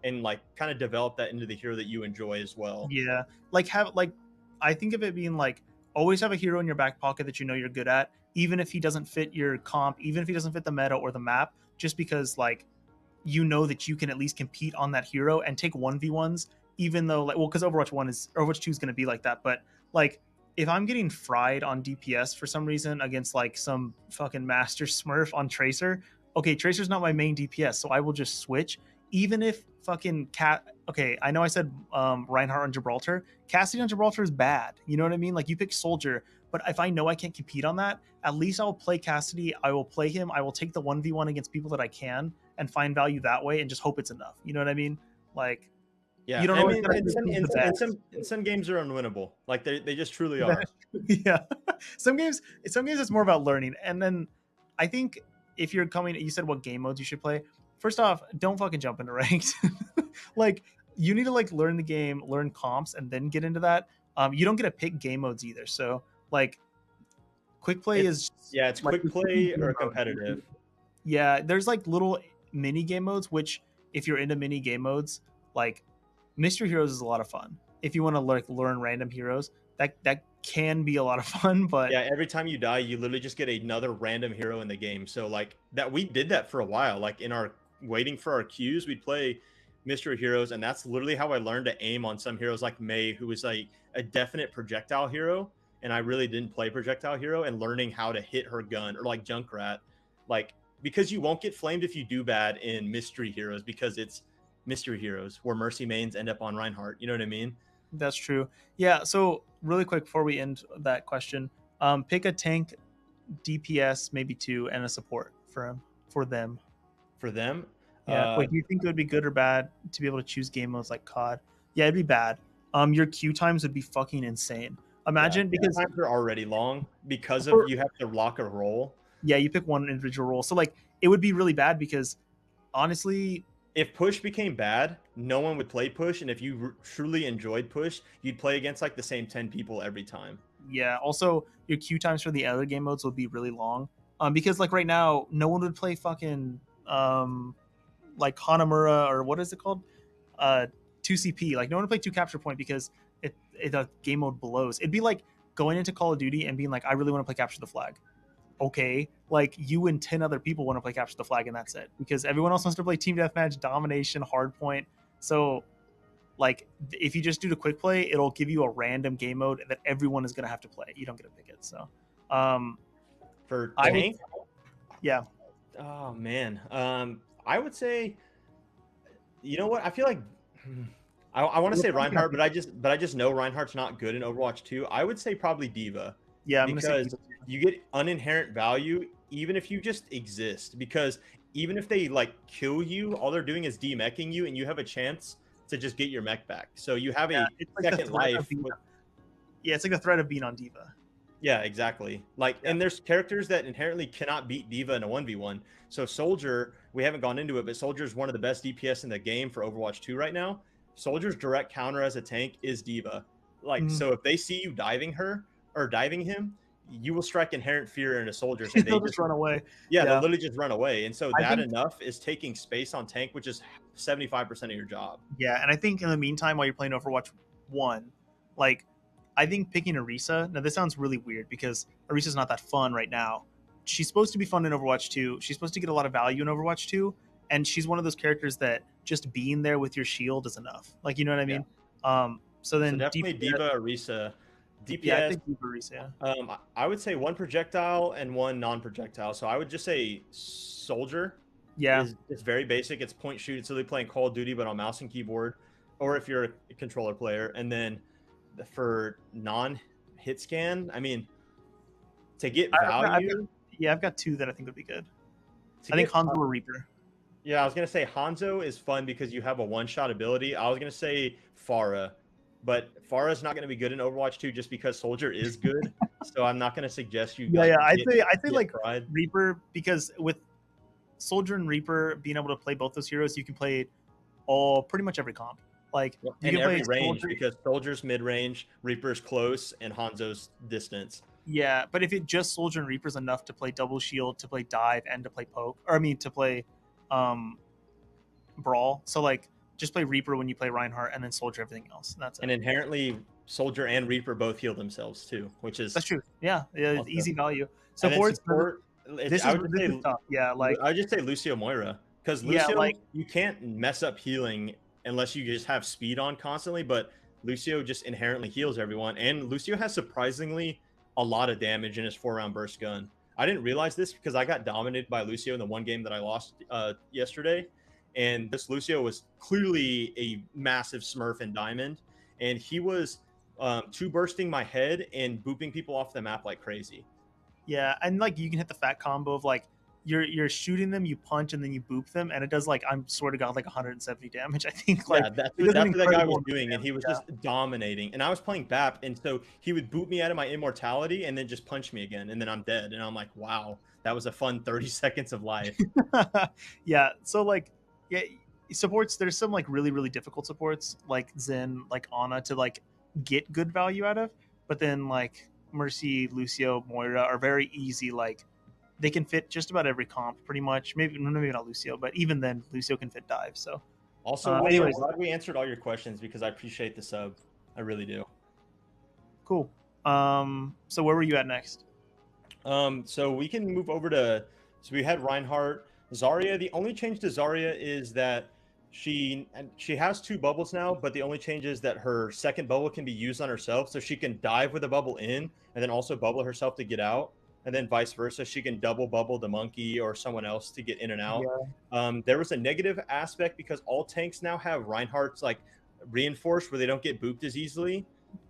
and like kind of develop that into the hero that you enjoy as well. Yeah. I think of it being like, always have a hero in your back pocket that you know you're good at, even if he doesn't fit your comp, even if he doesn't fit the meta or the map, just because like, you know that you can at least compete on that hero and take 1v1s, even though like, well, because Overwatch 2 is going to be like that. But like, if I'm getting fried on DPS for some reason against like some fucking master smurf on Tracer, okay, Tracer's not my main DPS, so I will just switch. Even if fucking okay, I know I said Reinhardt on Gibraltar. Cassidy on Gibraltar is bad. You know what I mean? Like you pick Soldier, but if I know I can't compete on that, at least I'll play Cassidy. I will play him. I will take the 1v1 against people that I can and find value that way and just hope it's enough. You know what I mean? Like, yeah, you don't know. In some games are unwinnable. Like they just truly are. Yeah, some games it's more about learning. And then I think if you're coming, you said what game modes you should play. First off, don't fucking jump into ranked. Like you need to like learn the game, learn comps, and then get into that. You don't get to pick game modes either. So like, quick play it's like quick play or competitive. Yeah, there's like little mini game modes, which if you're into mini game modes, like Mystery Heroes is a lot of fun. If you want to like learn random heroes, that can be a lot of fun. But yeah, every time you die, you literally just get another random hero in the game. So like that, we did that for a while. Like in our waiting for our queues, we'd play Mystery Heroes, and that's literally how I learned to aim on some heroes like Mei, who was like a definite projectile hero, and I really didn't play projectile hero, and learning how to hit her gun, or like Junkrat, like because you won't get flamed if you do bad in Mystery Heroes because it's Mystery Heroes where Mercy mains end up on Reinhardt. You know what I mean? That's true. Yeah. So really quick before we end that question, pick a tank, DPS, maybe 2, and a support for them. For them? Yeah. Like, do you think it would be good or bad to be able to choose game modes like COD? Yeah, it'd be bad. Your queue times would be fucking insane. Imagine because times are already long because of you have to lock a role. Yeah, you pick one individual role. So like it would be really bad because honestly, if push became bad, no one would play push, and if you truly enjoyed push, you'd play against like the same 10 people every time. Yeah. Also, your queue times for the other game modes would be really long. Because like right now, no one would play fucking like Hanamura or what is it called? 2CP. Like no one would play 2 capture point because the game mode blows. It'd be like going into Call of Duty and being like, I really want to play capture the flag. Okay, like you and 10 other people want to play capture the flag, and that's it, because everyone else wants to play team deathmatch, domination, hardpoint. So like if you just do the quick play, it'll give you a random game mode that everyone is going to have to play. You don't get to pick it. So For I tank, yeah, oh man, I would say, you know what? I feel like I want to say Reinhardt, but I just know Reinhardt's not good in Overwatch 2. I would say probably Diva, yeah, I'm gonna say because you get uninherent value even if you just exist. Because even if they like kill you, all they're doing is demeching you, and you have a chance to just get your mech back. So you have a it's like second life. Yeah, it's like the threat of being on Diva. Yeah, exactly. Like, Yeah. and there's characters that inherently cannot beat Diva in a 1v1. So Soldier, we haven't gone into it, but Soldier's one of the best DPS in the game for Overwatch 2 right now. Soldier's direct counter as a tank is Diva. Like, so if they see you diving her or diving him, you will strike inherent fear into soldiers, and They'll just run away. yeah, they'll literally just run away. And so I that think- enough is taking space on tank, which is 75% of your job. Yeah, and I think in the meantime, while you're playing Overwatch 1, like, I think picking Orisa, now this sounds really weird because Orisa's not that fun right now. She's supposed to be fun in Overwatch 2. She's supposed to get a lot of value in Overwatch 2, and she's one of those characters that just being there with your shield is enough. Like, you know what I mean? So then definitely Diva, Orisa. DPS, yeah, I think Diva, Orisa, yeah. I would say one projectile and one non-projectile. So I would just say Soldier. Yeah. It's very basic. It's point shoot. It's literally playing Call of Duty, but on mouse and keyboard, or if you're a controller player. And then for non-hit scan, I mean, to get value. I've got 2 that I think would be good. I think Hanzo or Reaper. Yeah, I was gonna say Hanzo is fun because you have a one-shot ability. I was gonna say Pharah, but Pharah's not gonna be good in Overwatch 2 just because Soldier is good. So I'm not gonna suggest you. Yeah, I'd say like tried. Reaper, because with Soldier and Reaper being able to play both those heroes, you can play pretty much every comp. Like you in can every play range, Soldier, because Soldier's mid-range, Reaper's close, and Hanzo's distance. yeah, but if it just Soldier and Reaper's enough to play double shield, to play dive, and to play poke, or I mean to play brawl. So like just play Reaper when you play Reinhardt, and then Soldier everything else. That's it. And inherently, Soldier and Reaper both heal themselves too, which is that's true. Yeah, awesome. Easy value. Support. This is tough. Yeah, like I would just say Lucio Moira, because Lucio, you can't mess up healing unless you just have speed on constantly. But Lucio just inherently heals everyone, and Lucio has surprisingly a lot of damage in his 4-round burst gun. I didn't realize this because I got dominated by Lucio in the one game that I lost yesterday, and this Lucio was clearly a massive smurf in Diamond, and he was 2 bursting my head and booping people off the map like crazy. Yeah, and like you can hit the fat combo of like you're shooting them, you punch, and then you boop them, and it does like, I'm swear to God, like 170 damage. I think like that's what that guy was doing, and he was just dominating. And I was playing BAP, and so he would boot me out of my immortality and then just punch me again, and then I'm dead. And I'm like, wow, that was a fun 30 seconds of life. Yeah, so like supports, there's some like really, really difficult supports like Zen, like Ana to like get good value out of, but then like Mercy, Lucio, Moira are very easy. Like they can fit just about every comp pretty much. Maybe not Lucio, but even then Lucio can fit dive. So also, anyways, glad we answered all your questions, because I appreciate the sub. I really do. Cool. So where were you at next? So we can move over to, so we had Reinhardt, Zarya. The only change to Zarya is that she has 2 bubbles now, but the only change is that her second bubble can be used on herself, so she can dive with a bubble in and then also bubble herself to get out, and then vice versa. She can double bubble the monkey or someone else to get in and out. Yeah. There was a negative aspect because all tanks now have Reinhardt's like reinforced, where they don't get booped as easily.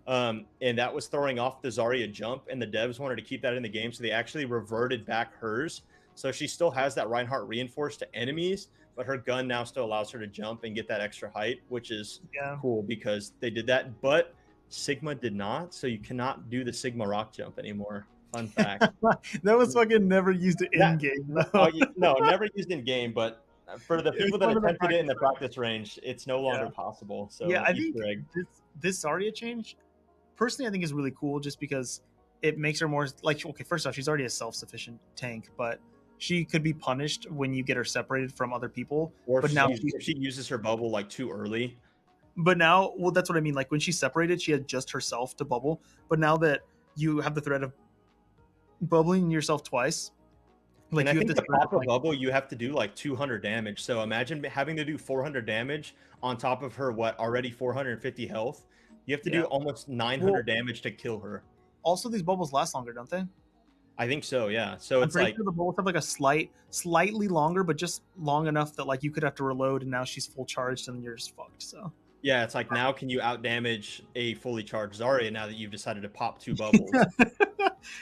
And that was throwing off the Zarya jump, and the devs wanted to keep that in the game, so they actually reverted back hers. So she still has that Reinhardt reinforced to enemies, but her gun now still allows her to jump and get that extra height, which is cool because they did that. But Sigma did not, so you cannot do the Sigma rock jump anymore. Fun fact. That was fucking never used in game. No, never used in game, but For the It's people that one of the attempted it in practice the practice range, it's no longer Yeah. possible. Yeah, So I think Easter egg. this Zarya change, personally, I think is really cool just because it makes her more like, okay, first off, she's already a self-sufficient tank, but she could be punished when you get her separated from other people. Or But now if she uses her bubble like too early. but now, well, that's what I mean. Like when she's separated, she had just herself to bubble. But now that you have the threat of bubbling yourself twice, And like I you have think this to threat of pop a like, bubble, you have to do like 200 damage. So imagine having to do 400 damage on top of her, what, already 450 health. You have to yeah. do almost 900 Well, damage to kill her. also these bubbles last longer, don't they? I think so, yeah. So I'm it's pretty like, sure the bubbles have like a slightly longer, but just long enough that like you could have to reload, and now she's full charged, and you're just fucked. So yeah, it's like now can you out damage a fully charged Zarya now that you've decided to pop 2 bubbles?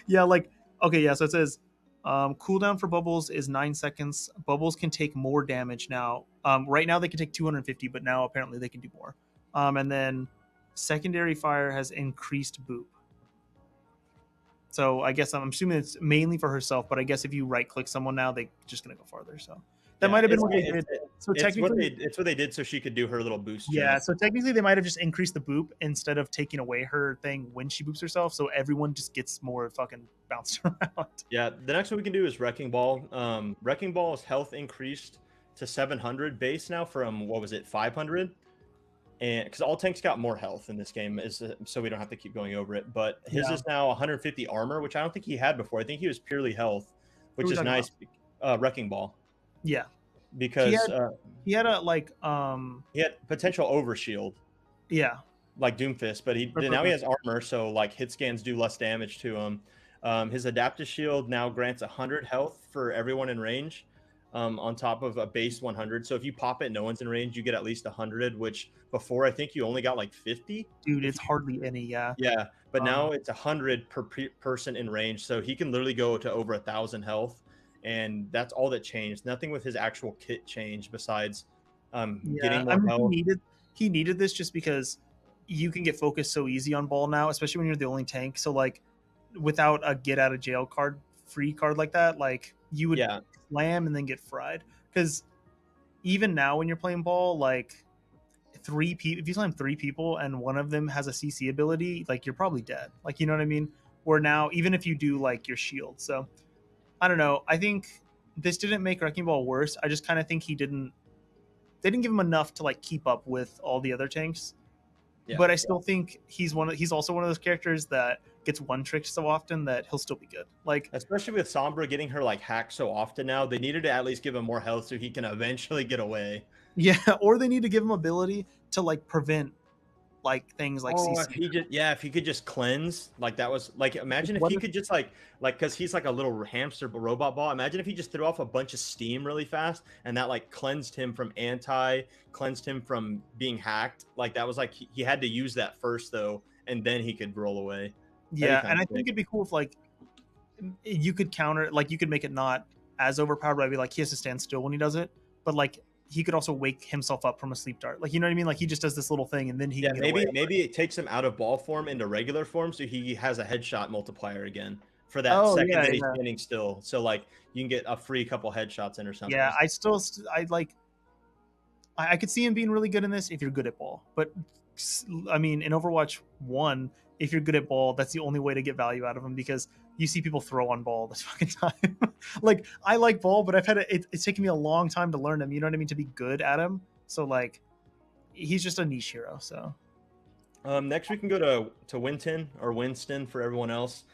yeah, like okay, yeah. So it says cooldown for bubbles is 9 seconds. Bubbles can take more damage now. Right now they can take 250, but now apparently they can do more. And then secondary fire has increased boop. So I guess I'm assuming it's mainly for herself, but I guess if you right click someone now, they're just gonna go farther. So that Yeah, might have been what they did. So technically, it's what they did so she could do her little boost yeah. jump. So technically, they might have just increased the boop instead of taking away her thing when she boops herself. So everyone just gets more fucking bounced around. Yeah, the next one we can do is Wrecking Ball. Wrecking Ball's health increased to 700 base now from, what was it, 500? And because all tanks got more health in this game, is so we don't have to keep going over it. But his Yeah. is now 150 armor, which I don't think he had before. I think he was purely health, Who which we is talking nice. Wrecking Ball, Yeah, because he had a like he had potential overshield yeah. like Doomfist, but now he has armor, so like hit scans do less damage to him. His adaptive shield now grants 100 health for everyone in range, on top of a base 100. So if you pop it, no one's in range, you get at least 100. Which before I think you only got like 50. Dude, it's hardly any. Yeah. Yeah, but now it's 100 per person in range, so he can literally go to over 1,000 health, and that's all that changed. Nothing with his actual kit changed besides getting more health. He needed this just because you can get focused so easy on ball now, especially when you're the only tank. So like, without a get out of jail card, free card like that, like you would slam and then get fried. Because even now when you're playing ball, like three people, if you slam 3 people and one of them has a CC ability, like you're probably dead. Like you know what I mean? Where now, even if you do like your shield, so I don't know. I think this didn't make Wrecking Ball worse. I just kind of think they didn't give him enough to like keep up with all the other tanks. Yeah, but I still think he's also one of those characters that gets one tricked so often that he'll still be good. Like especially with Sombra getting her like hacked so often now, they needed to at least give him more health so he can eventually get away. Yeah, or they need to give him ability to like prevent like things like CC. If he could just cleanse, like that was like, imagine if he could just like because he's like a little hamster robot ball. Imagine if he just threw off a bunch of steam really fast and that like cleansed him from cleansed him from being hacked. Like that was like he had to use that first though, and then he could roll away. Yeah, and I think it'd be cool if like you could counter, like you could make it not as overpowered, but I'd be like he has to stand still when he does it, but like he could also wake himself up from a sleep dart. Like, you know what I mean? Like he just does this little thing and then he can get away. Maybe it takes him out of ball form into regular form, so he has a headshot multiplier again for that second that he's standing still. So like you can get a free couple headshots in or something. Yeah, I could see him being really good in this if you're good at ball. But I mean, in Overwatch 1, if you're good at ball, that's the only way to get value out of him, because you see people throw on ball this fucking time. Like, I like ball, but it's taken me a long time to learn him, you know what I mean, to be good at him. So like, he's just a niche hero. So next we can go to Winston for everyone else.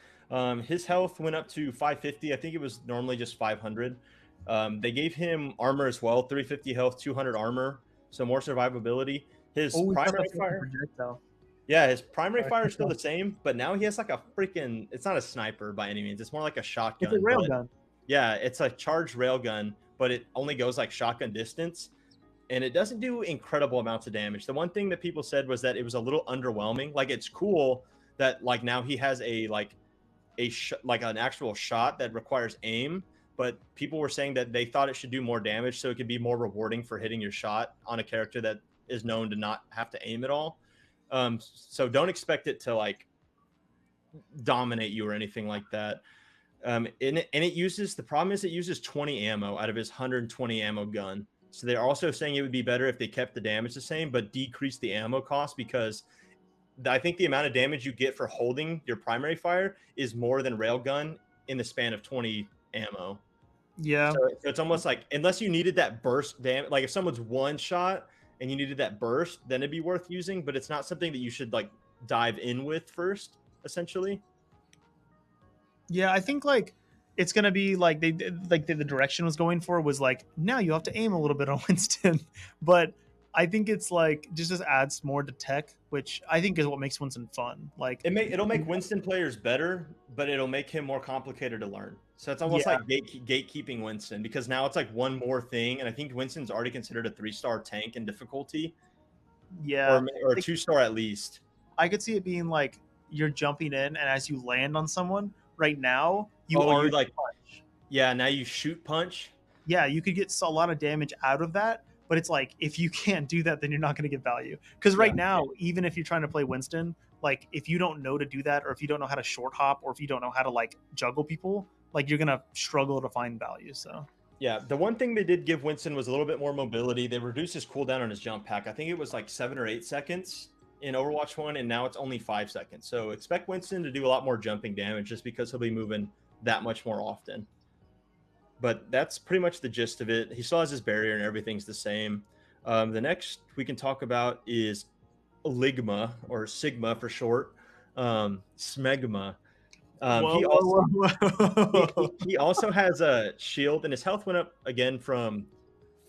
His health went up to 550. I think it was normally just 500. They gave him armor as well, 350 health, 200 armor, so more survivability. His primary fire, his primary fire is still the same, but now he has like a freaking, it's not a sniper by any means, it's more like a shotgun. It's a railgun. Yeah, it's a charged railgun, but it only goes like shotgun distance, and it doesn't do incredible amounts of damage. The one thing that people said was that it was a little underwhelming. Like, it's cool that like now he has like an actual shot that requires aim, but people were saying that they thought it should do more damage so it could be more rewarding for hitting your shot on a character that is known to not have to aim at all. So don't expect it to like dominate you or anything like that. The problem is it uses 20 ammo out of his 120 ammo gun. So they're also saying it would be better if they kept the damage the same, but decreased the ammo cost, because I think the amount of damage you get for holding your primary fire is more than railgun in the span of 20 ammo. Yeah. So it's almost like, unless you needed that burst damage, like if someone's one shot and you needed that burst, then it'd be worth using, but it's not something that you should like dive in with first, essentially. Yeah, I think like it's gonna be like the direction was going for was like now you have to aim a little bit on Winston, but I think it's like just adds more to tech, which I think is what makes Winston fun. Like It'll make Winston players better, but it'll make him more complicated to learn. So it's almost Yeah. like gatekeeping Winston, because now it's like one more thing, and I think Winston's already considered a 3-star tank in difficulty, Yeah, or a 2-star at least. I could see it being like you're jumping in, and as you land on someone, right now you Oh, are you like punch. Yeah, now you shoot punch. Yeah, you could get a lot of damage out of that, but it's like if you can't do that, then you're not going to get value. Because right now, even if you're trying to play Winston, like if you don't know to do that, or if you don't know how to short hop, or if you don't know how to like juggle people, like you're gonna struggle to find value. So yeah, the one thing they did give Winston was a little bit more mobility. They reduced his cooldown on his jump pack. I think it was like 7 or 8 seconds in Overwatch 1, and now it's only 5 seconds. So expect Winston to do a lot more jumping damage, just because he'll be moving that much more often. But that's pretty much the gist of it. He still has his barrier and everything's the same. The next we can talk about is Ligma, or Sigma for short. Smegma. He also has a shield, and his health went up again from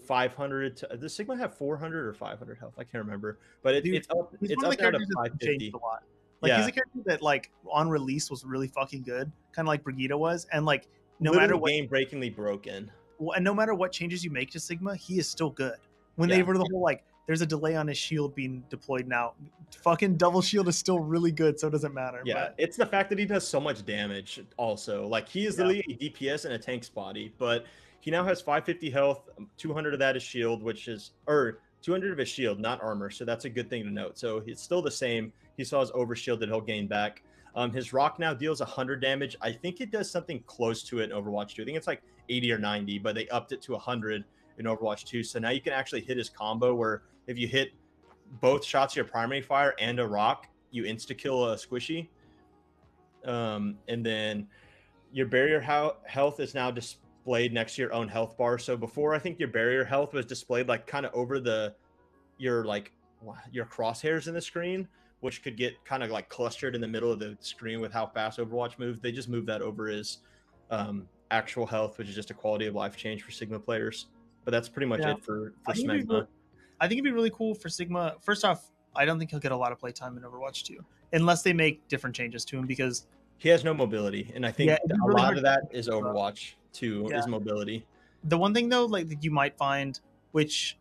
500 to. Does Sigma have 400 or 500 health? I can't remember, but it's up. It's up now to 550. A lot. Like he's a character that like on release was really fucking good, kind of like Brigitte was, and like no matter what, game breakingly broken. And no matter what changes you make to Sigma, he is still good. When they were the whole like, there's a delay on his shield being deployed now. Fucking double shield is still really good, so it doesn't matter. Yeah, but it's the fact that he does so much damage. Also, like he is literally a DPS and a tank's body, but he now has 550 health, 200 of that is shield, which is 200 of his shield, not armor. So that's a good thing to note. So it's still the same. He saw his overshield that he'll gain back. His rock now deals 100 damage. I think it does something close to it in Overwatch 2. I think it's like 80 or 90, but they upped it to 100 in Overwatch 2. So now you can actually hit his combo where if you hit both shots of your primary fire and a rock, you insta-kill a squishy. And then your barrier health is now displayed next to your own health bar. So before, I think your barrier health was displayed like kind of over your crosshairs in the screen, which could get kind of like clustered in the middle of the screen with how fast Overwatch moves. They just moved that over as actual health, which is just a quality of life change for Sigma players. But that's pretty much it for Smegma. I think it'd be really cool for Sigma. First off, I don't think he'll get a lot of playtime in Overwatch 2, unless they make different changes to him, because he has no mobility, and I think a lot of that is Overwatch 2 is mobility. The one thing though, like that you might find, which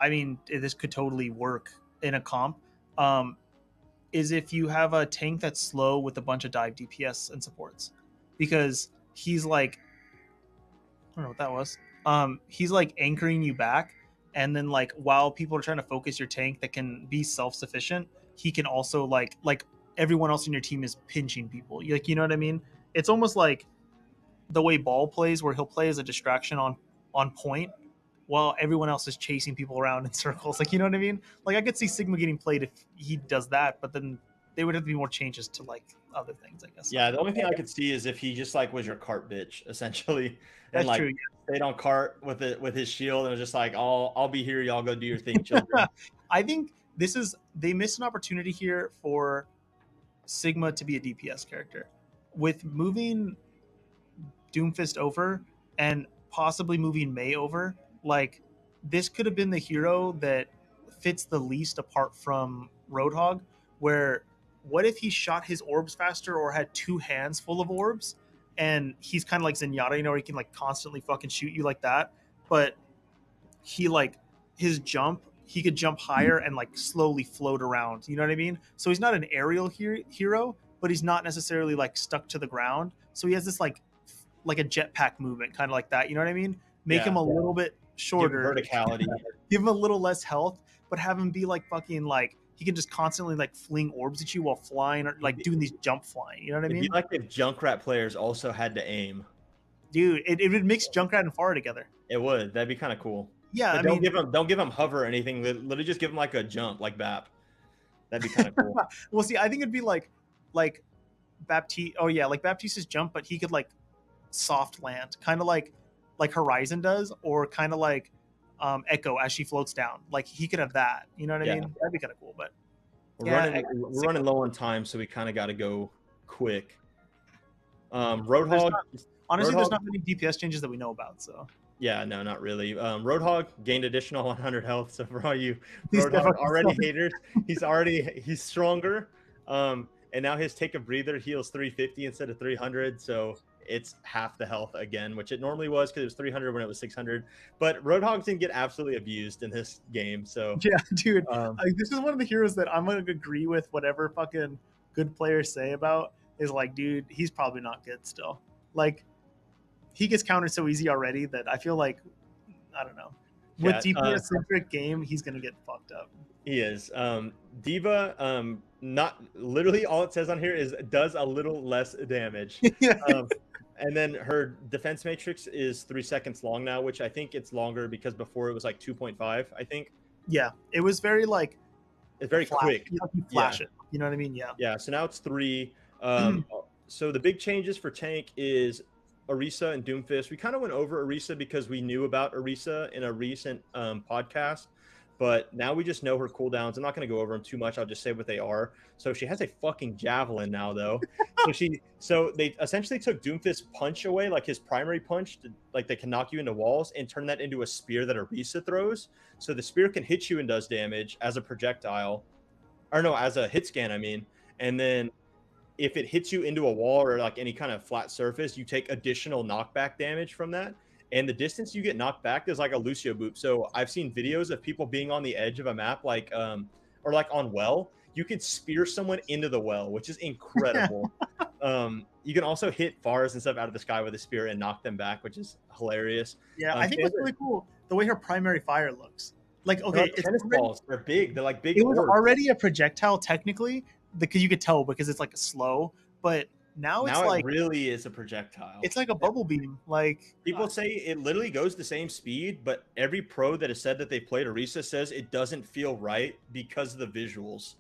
I mean, this could totally work in a comp, is if you have a tank that's slow with a bunch of dive DPS and supports, because he's like, I don't know what that was. He's like anchoring you back, and then like while people are trying to focus your tank that can be self-sufficient, he can also like everyone else in your team is pinching people. Like, you know what I mean? It's almost like the way Ball plays, where he'll play as a distraction on point while everyone else is chasing people around in circles. Like, you know what I mean? Like, I could see Sigma getting played if he does that, but then there would have to be more changes to like other things, I guess. Yeah, the only thing I could see is if he just like was your cart bitch, essentially. That's and like true, stayed on cart with his shield and was just like, I'll be here, y'all go do your thing, children. I think they missed an opportunity here for Sigma to be a DPS character. With moving Doomfist over and possibly moving Mei over, like this could have been the hero that fits the least apart from Roadhog, where what if he shot his orbs faster or had 2 hands full of orbs, and he's kind of like Zenyatta, you know, where he can like constantly fucking shoot you like that, but he like his jump, he could jump higher and like slowly float around, you know what I mean? So he's not an aerial hero, but he's not necessarily like stuck to the ground, so he has this like a jetpack movement, kind of like that, you know what I mean? Make him a little bit shorter, verticality, give him a little less health, but have him be like fucking like he can just constantly like fling orbs at you while flying, or like doing these jump flying, you know what I mean? It'd be like if Junkrat players also had to aim. Dude, it would mix Junkrat and Pharah together. It would. That'd be kind of cool. Yeah, But I mean, don't give him hover or anything. Literally just give him like a jump, like Bap. That'd be kind of cool. well, see, I think it'd be like Baptiste. Oh yeah, like Baptiste's jump, but he could like soft land, kind of like Horizon does, or kind of like Echo as she floats down. Like he could have that. You know what I Yeah. mean? That'd be kind of cool. But We're yeah, running low on time, so we kind of got to go quick. there's Roadhog. not, honestly, there's Roadhog. not many DPS changes that we know about. So Yeah, no, not really. Roadhog gained additional 100 health. So for all you he's Roadhog already definitely haters, he's stronger. And now his take a breather heals 350 instead of 300. So it's half the health again, which it normally was because it was 300 when it was 600. But Roadhog didn't get absolutely abused in this game. So yeah, dude. um, This is one of the heroes that I'm gonna agree with whatever fucking good players say about. Is like, dude, he's probably not good still. Like he gets countered so easy already that I feel like I don't know. With yeah, DPS centric game, he's gonna get fucked up. he is. Diva, not literally all it says on here is does a little less damage. yeah, And then her defense matrix is 3 seconds long now, which I think it's longer because before it was like 2.5, I think. yeah. It was very like It's very quick. You flash it. You know what I mean? Yeah. Yeah, so now it's 3. So the big changes for tank is Orisa and Doomfist. We kind of went over Orisa because we knew about Orisa in a recent podcast, but now we just know her cooldowns. I'm not going to go over them too much. I'll just say what they are. So she has a fucking javelin now, though. So they essentially took Doomfist's punch away, like his primary punch, like they can knock you into walls, and turn that into a spear that Orisa throws. So the spear can hit you and does damage as a projectile, or no, as a hit scan. I mean, and then if it hits you into a wall or like any kind of flat surface, you take additional knockback damage from that. And the distance you get knocked back is like a Lucio boop. So I've seen videos of people being on the edge of a map, like or like on well. You could spear someone into the well, which is incredible. You can also hit bars and stuff out of the sky with a spear and knock them back, which is hilarious. Yeah, I think what's really cool the way her primary fire looks. Like, okay, like tennis balls. They're big. They're like big. It was orbs. already a projectile technically, because you could tell because it's like slow, but now it's like it really is a projectile. It's like a bubble beam. Like people say it literally goes the same speed, but every pro that has said that they played Orisa says it doesn't feel right because of the visuals.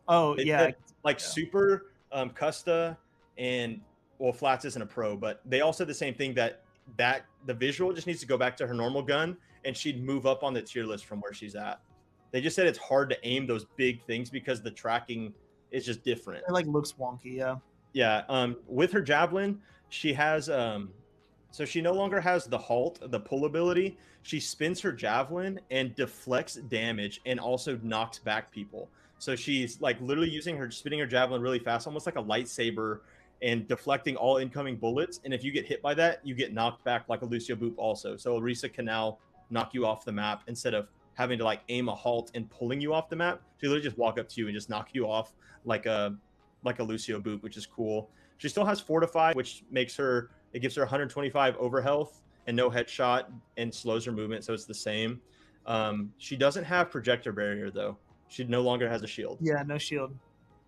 Oh, yeah. Like Super, Custa, and well, Flats isn't a pro, but they all said the same thing that the visual just needs to go back to her normal gun and she'd move up on the tier list from where she's at. They just said it's hard to aim those big things because the tracking is just different. It like looks wonky, yeah. Yeah. With her javelin, she has so she no longer has the halt, the pull ability. She spins her javelin and deflects damage and also knocks back people. So she's like literally spinning her javelin really fast, almost like a lightsaber, and deflecting all incoming bullets. And if you get hit by that, you get knocked back like a Lucio Boop also. So Orisa can now knock you off the map instead of having to like aim a halt and pulling you off the map. She literally just walk up to you and just knock you off like a Lucio Boop, which is cool. She still has Fortify, which gives her 125 over health and no headshot and slows her movement, so it's the same. She doesn't have projector barrier though. She no longer has a shield. Yeah, no shield.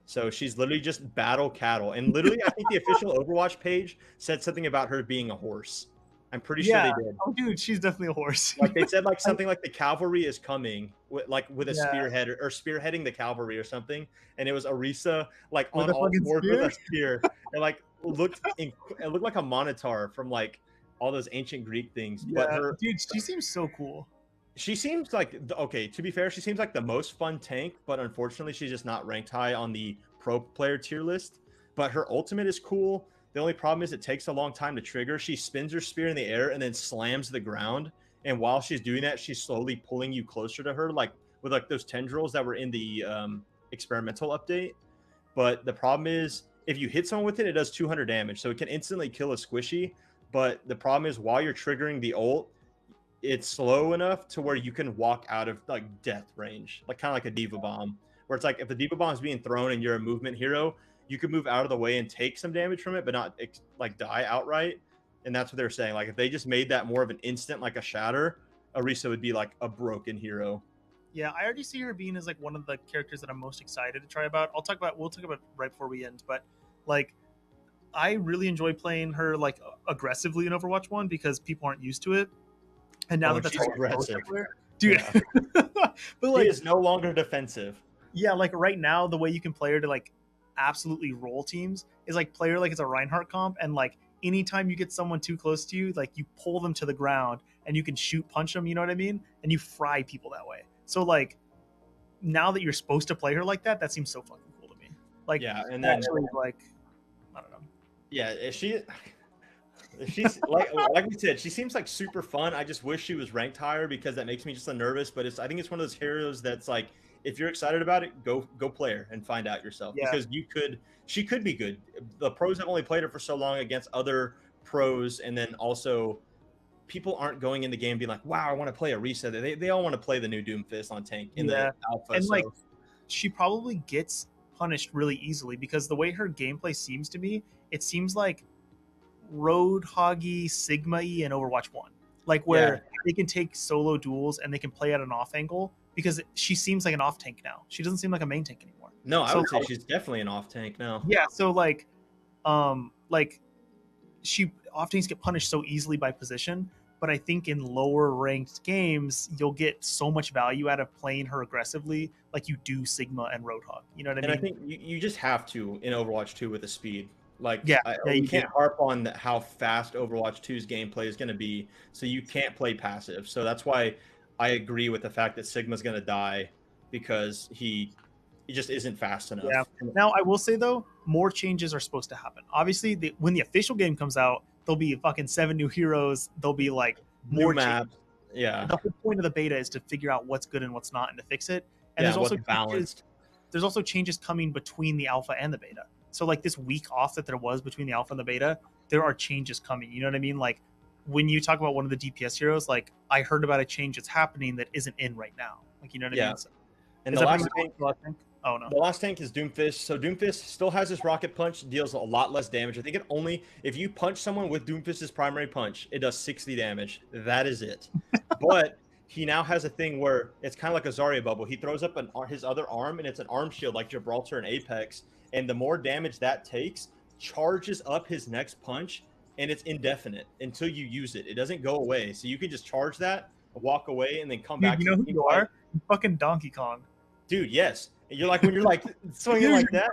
So she's literally just battle cattle. And literally, I think the official Overwatch page said something about her being a horse. I'm pretty sure they did. Oh, dude, she's definitely a horse. Like they said, like something like the cavalry is coming, with a spearhead or spearheading the cavalry or something. And it was Orisa like on all fours with a spear. And like it looked like a Minotaur from like all those ancient Greek things. Yeah, but dude, she seems so cool. She seems like, okay, to be fair, she seems like the most fun tank, but unfortunately she's just not ranked high on the pro player tier list. But her ultimate is cool. The only problem is it takes a long time to trigger. She spins her spear in the air and then slams the ground. And while she's doing that, she's slowly pulling you closer to her, like with like those tendrils that were in the experimental update. But the problem is if you hit someone with it, it does 200 damage. So it can instantly kill a squishy. But the problem is while you're triggering the ult, it's slow enough to where you can walk out of like death range, like kind of like a diva bomb, where it's like if the diva bomb is being thrown and you're a movement hero, you can move out of the way and take some damage from it, but not like die outright. And that's what they're saying. Like if they just made that more of an instant, like a shatter, Orisa would be like a broken hero. Yeah, I already see her being as like one of the characters that I'm most excited to try about. We'll talk about right before we end, but like I really enjoy playing her like aggressively in Overwatch 1 because people aren't used to it. And now Oh, that that's she's all aggressive. dude. Yeah. But like, He is no longer defensive. yeah, like right now, the way you can play her to like absolutely roll teams is like play her like it's a Reinhardt comp, and like anytime you get someone too close to you, like you pull them to the ground and you can shoot punch them. You know what I mean? And you fry people that way. So like now that you're supposed to play her like that, that seems so fucking cool to me. Like, Yeah, and then actually, like, I don't know. yeah, she's like we said, she seems like super fun. I just wish she was ranked higher because that makes me just nervous. But I think it's one of those heroes that's like, if you're excited about it, go play her and find out yourself, Yeah. because she could be good. The pros have only played her for so long against other pros, and then also people aren't going in the game being like, wow, I want to play Orisa. They all want to play the new Doomfist on tank in the alpha. And so like, she probably gets punished really easily because the way her gameplay seems to me, it seems like Roadhoggy, Sigma-y, and Overwatch 1. Like where they can take solo duels and they can play at an off angle, because she seems like an off tank now. She doesn't seem like a main tank anymore. No, I would say she's definitely an off tank now. Yeah, so like she off tanks get punished so easily by position, but I think in lower ranked games you'll get so much value out of playing her aggressively, like you do Sigma and Roadhog. You know what I mean? And I think you just have to in Overwatch 2 with the speed. Like, you can't harp on how fast Overwatch 2's gameplay is going to be, so you can't play passive. So that's why I agree with the fact that Sigma's going to die, because he just isn't fast enough. Yeah. Now, I will say, though, more changes are supposed to happen. Obviously, when the official game comes out, there'll be fucking 7 new heroes. There'll be, like, more maps. Yeah. The whole point of the beta is to figure out what's good and what's not and to fix it. And there's also balanced. There's also changes coming between the alpha and the beta. So, like, this week off that there was between the alpha and the beta, there are changes coming. You know what I mean? Like, when you talk about one of the DPS heroes, like, I heard about a change that's happening that isn't in right now. Like, you know what I mean? So, and the last tank, oh no, the last tank is Doomfist. So Doomfist still has his rocket punch, deals a lot less damage. I think it only, if you punch someone with Doomfist's primary punch, it does 60 damage. That is it. But he now has a thing where it's kind of like a Zarya bubble. He throws up his other arm, and it's an arm shield like Gibraltar and Apex. And the more damage that takes, charges up his next punch, and it's indefinite until you use it. It doesn't go away. So you can just charge that, walk away, and then come back. You know who you are? Fucking Donkey Kong. Dude, yes. You're like, when you're like swinging like that.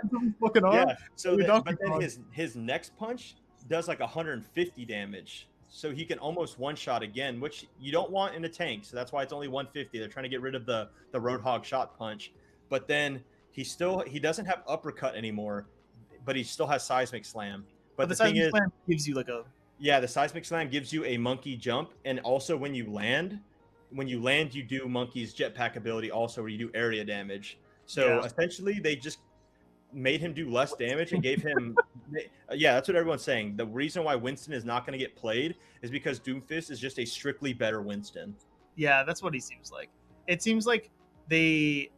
Yeah. So but then his next punch does like 150 damage. So he can almost one-shot again, which you don't want in a tank. So that's why it's only 150. They're trying to get rid of the Roadhog shot punch. But then he doesn't have uppercut anymore, but he still has seismic slam. But the thing is, slam gives you like the seismic slam gives you a monkey jump, and also when you land, you do monkey's jetpack ability also, where you do area damage. So essentially, they just made him do less damage and gave him. That's what everyone's saying. The reason why Winston is not going to get played is because Doomfist is just a strictly better Winston. Yeah, that's what he seems like. It seems like they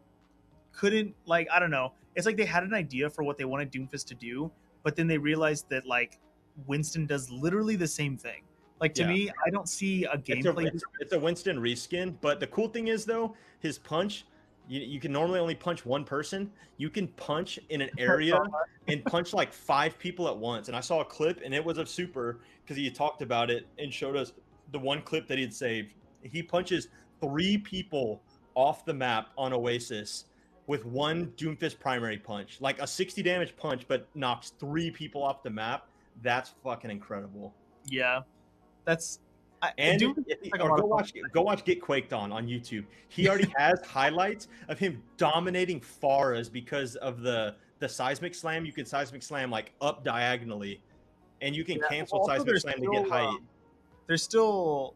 couldn't, like, I don't know. It's like they had an idea for what they wanted Doomfist to do, but then they realized that like Winston does literally the same thing. Like, to me, I don't see a gameplay. It's a Winston reskin, but the cool thing is, though, his punch, you can normally only punch one person. You can punch in an area and punch like 5 people at once. And I saw a clip, and it was of Super, because he talked about it and showed us the one clip that he had saved. He punches 3 people off the map on Oasis with one Doomfist primary punch. Like a 60 damage punch, but knocks 3 people off the map. That's fucking incredible. Yeah. That's go watch Get Quaked on YouTube. He already has highlights of him dominating Faras because of the seismic slam. You can seismic slam like up diagonally, and you can cancel seismic slam to get height. There's still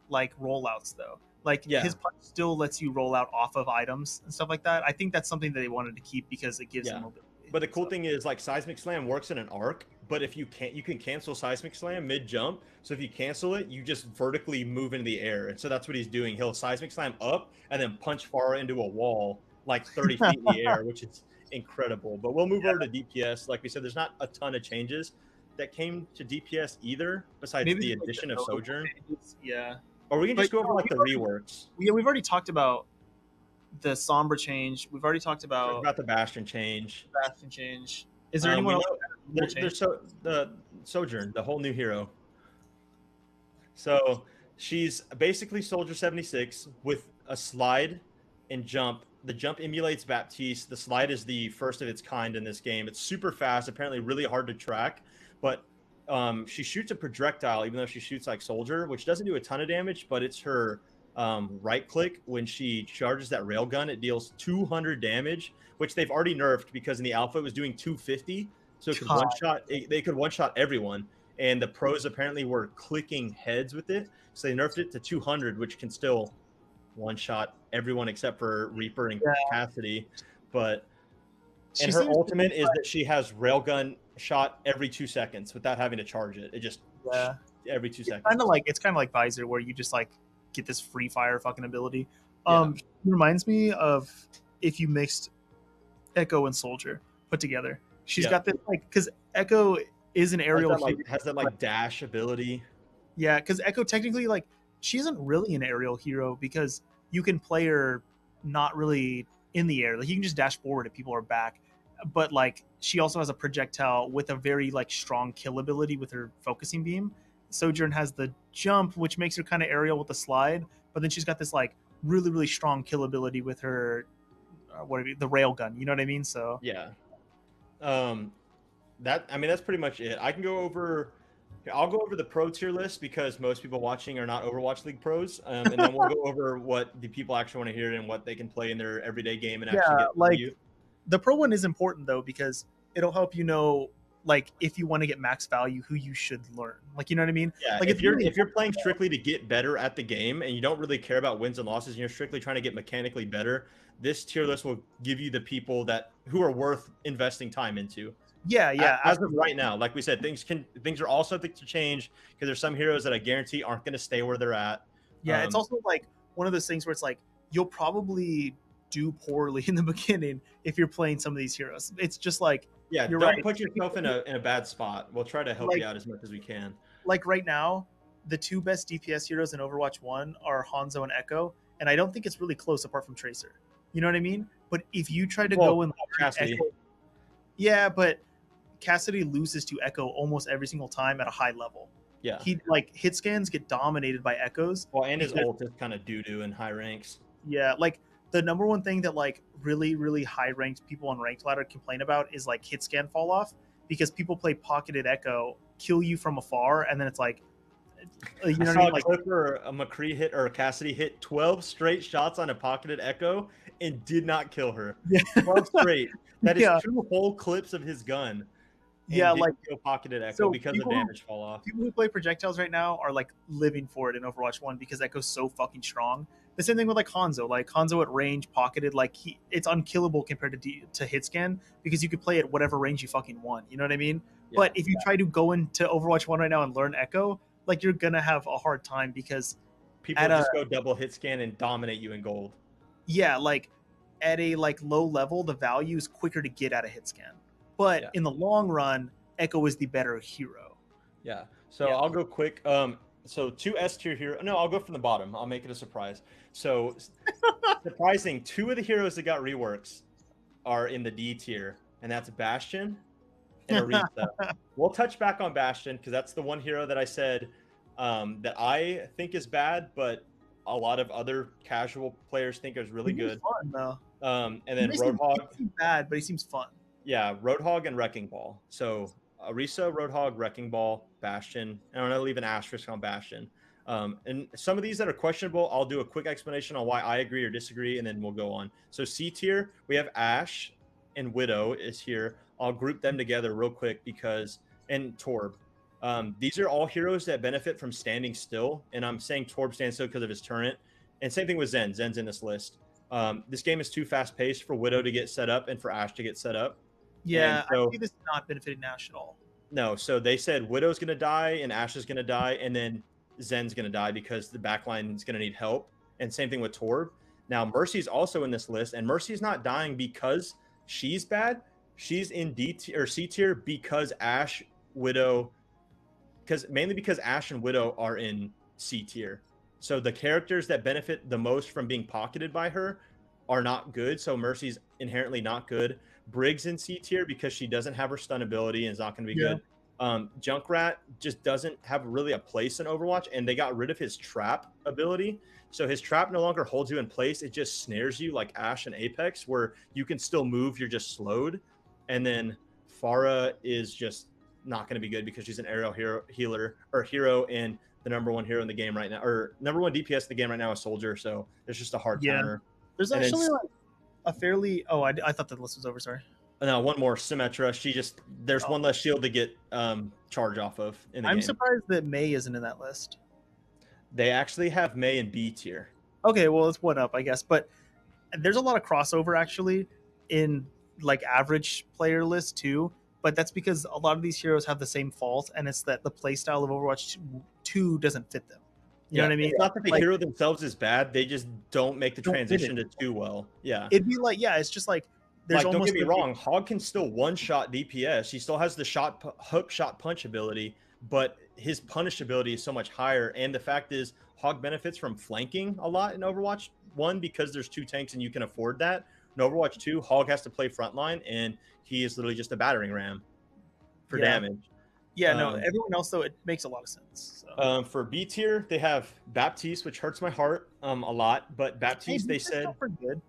like rollouts though. Like his punch still lets you roll out off of items and stuff like that. I think that's something that they wanted to keep because it gives them mobility. But the cool thing is, like, seismic slam works in an arc, but if you can cancel seismic slam mid jump. So if you cancel it, you just vertically move into the air, and so that's what he's doing. He'll seismic slam up and then punch far into a wall like 30 feet in the air, which is incredible. But we'll move over to DPS. Like we said, there's not a ton of changes that came to DPS either, besides the addition of Sojourn. Yeah. Or we can just go over like the reworks. Yeah, we've already talked about the Sombra change. We've already talked about the Bastion change. Is there anyone else? There's the Sojourn, the whole new hero. So She's basically Soldier 76 with a slide and jump. The jump emulates Baptiste. The slide is the first of its kind in this game. It's super fast, apparently really hard to track, but she shoots a projectile even though she shoots like Soldier, which doesn't do a ton of damage, but it's her right click. When she charges that railgun, it deals 200 damage, which they've already nerfed because in the alpha it was doing 250. So it could one shot. They could one shot everyone, and the pros apparently were clicking heads with it. So they nerfed it to 200, which can still one shot everyone except for Reaper and Cassidy. But and her ultimate is that she has railgun shot every 2 seconds without having to charge it. It just every 2 seconds. It's kind of like Visor, where you just like get this free fire fucking ability. It reminds me of if you mixed Echo and Soldier put together. She's got this like, because Echo is an aerial has that like dash ability. Yeah, because Echo technically, like, she isn't really an aerial hero because you can play her not really in the air. Like, you can just dash forward if people are back. But like, she also has a projectile with a very like strong kill ability with her focusing beam. Sojourn has the jump, which makes her kind of aerial with the slide. But then she's got this like really, really strong kill ability with her the railgun. You know what I mean? So yeah. That's pretty much it. I'll go over the pro tier list because most people watching are not Overwatch League pros, and then we'll go over what the people actually want to hear and what they can play in their everyday game and actually get like the pro one is important though because it'll help you know like if you want to get max value who you should learn. Like, you know what I mean? Yeah. Like if you're playing strictly to get better at the game and you don't really care about wins and losses and you're strictly trying to get mechanically better, this tier list will give you the people who are worth investing time into. Yeah. As of right now, like we said, things are all subject to change because there's some heroes that I guarantee aren't going to stay where they're at. Yeah, it's also like one of those things where it's like you'll probably do poorly in the beginning if you're playing some of these heroes. It's just like don't put yourself in a bad spot. We'll try to help you out as much as we can. Like right now, the two best DPS heroes in Overwatch 1 are Hanzo and Echo, and I don't think it's really close apart from Tracer. You know what I mean? But if you try to go and Cassidy. Echo, but Cassidy loses to Echo almost every single time at a high level. Yeah. He like hit scans get dominated by Echoes. Well, and his ult is kind of doo-doo in high ranks. Yeah, like the number one thing that like really, really high ranked people on ranked ladder complain about is like hit scan fall off because people play pocketed Echo, kill you from afar, and then it's like you know what I mean? Like a McCree hit or a Cassidy hit 12 straight shots on a pocketed Echo and did not kill her. Yeah. 12 straight. That is 2 whole clips of his gun. Yeah, like pocketed Echo because of damage fall off. People who play projectiles right now are like living for it in Overwatch 1 because Echo's so fucking strong. The same thing with like Hanzo. Like Hanzo at range, pocketed, like it's unkillable compared to hit scan because you could play at whatever range you fucking want. You know what I mean? Yeah, but if you try to go into Overwatch 1 right now and learn Echo, like you're gonna have a hard time because people just go double hit scan and dominate you in gold. Yeah, like at a like low level, the value is quicker to get out of hit scan. But in the long run, Echo is the better hero. Yeah. So I'll go quick. So 2 S tier hero. No, I'll go from the bottom. I'll make it a surprise. So surprising, 2 of the heroes that got reworks are in the D tier, and that's Bastion and Orisa. We'll touch back on Bastion because that's the one hero that I said that I think is bad, but a lot of other casual players think is really good. Fun, though. And then Roadhog. He seems bad, but he seems fun. Yeah, Roadhog and Wrecking Ball. So Orisa, Roadhog, Wrecking Ball, Bastion. And I'm going to leave an asterisk on Bastion. And some of these that are questionable, I'll do a quick explanation on why I agree or disagree, and then we'll go on. So C tier, we have Ashe and Widow is here. I'll group them together real quick and Torb. These are all heroes that benefit from standing still. And I'm saying Torb stands still because of his turret. And same thing with Zen. Zen's in this list. This game is too fast paced for Widow to get set up and for Ashe to get set up. Yeah, so, I see this not benefiting Ashe at all. No, so they said Widow's going to die and Ashe is going to die, and then Zen's going to die because the backline is going to need help. And same thing with Torb. Now, Mercy's also in this list, and Mercy's not dying because she's bad. She's in D tier or C tier because Ashe, Widow, mainly because Ashe and Widow are in C tier. So the characters that benefit the most from being pocketed by her are not good. So Mercy's inherently not good. Briggs in C tier because she doesn't have her stun ability and is not going to be good. Junkrat just doesn't have really a place in Overwatch, and they got rid of his trap ability. So his trap no longer holds you in place. It just snares you like Ashe and Apex, where you can still move, you're just slowed. And then Pharah is just not going to be good because she's an aerial hero, and the number one hero in the game right now, or number one DPS in the game right now is Soldier. So it's just a hard counter. There's And actually then, like a fairly. Oh, I thought the list was over. Sorry. now one more Symmetra. There's one less shield to get charge off of in the game. I'm surprised that Mei isn't in that list. They actually have Mei in B tier. Okay, well it's one up, I guess. But there's a lot of crossover actually in like average player list too. But that's because a lot of these heroes have the same fault, and it's that the playstyle of Overwatch 2 doesn't fit them. You know what I mean? It's not that the hero themselves is bad; they just don't make the transition to too well. Yeah, it'd be like it's just like there's don't get me wrong, Hog can still one-shot DPS. He still has the hook shot punch ability, but his punish ability is so much higher. And the fact is, Hog benefits from flanking a lot in Overwatch 1 because there's 2 tanks and you can afford that. In Overwatch 2, Hog has to play frontline, and he is literally just a battering ram for damage. Yeah, no, everyone else, though, it makes a lot of sense. So. For B tier, they have Baptiste, which hurts my heart a lot. But Baptiste, they said... pretty good.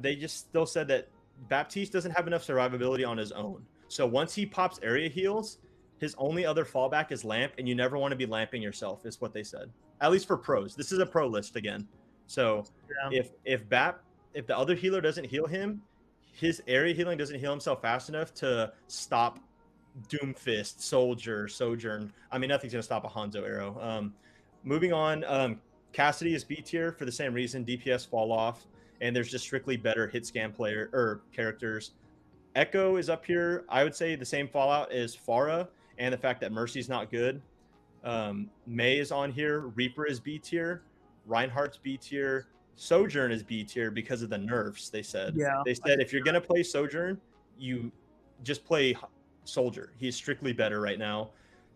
They just still said that Baptiste doesn't have enough survivability on his own. So once he pops area heals, his only other fallback is lamp, and you never want to be lamping yourself, is what they said. At least for pros. This is a pro list again. So if the other healer doesn't heal him, his area healing doesn't heal himself fast enough to stop Doomfist, Soldier, Sojourn. I mean, nothing's going to stop a Hanzo arrow. Moving on, Cassidy is B tier for the same reason. DPS fall off, and there's just strictly better hit scan characters. Echo is up here. I would say the same fallout as Pharah, and the fact that Mercy's not good. Mei is on here. Reaper is B tier. Reinhardt's B tier. Sojourn is B tier because of the nerfs, they said. Yeah. They said if you're going to play Sojourn, you just play Soldier. He's strictly better right now.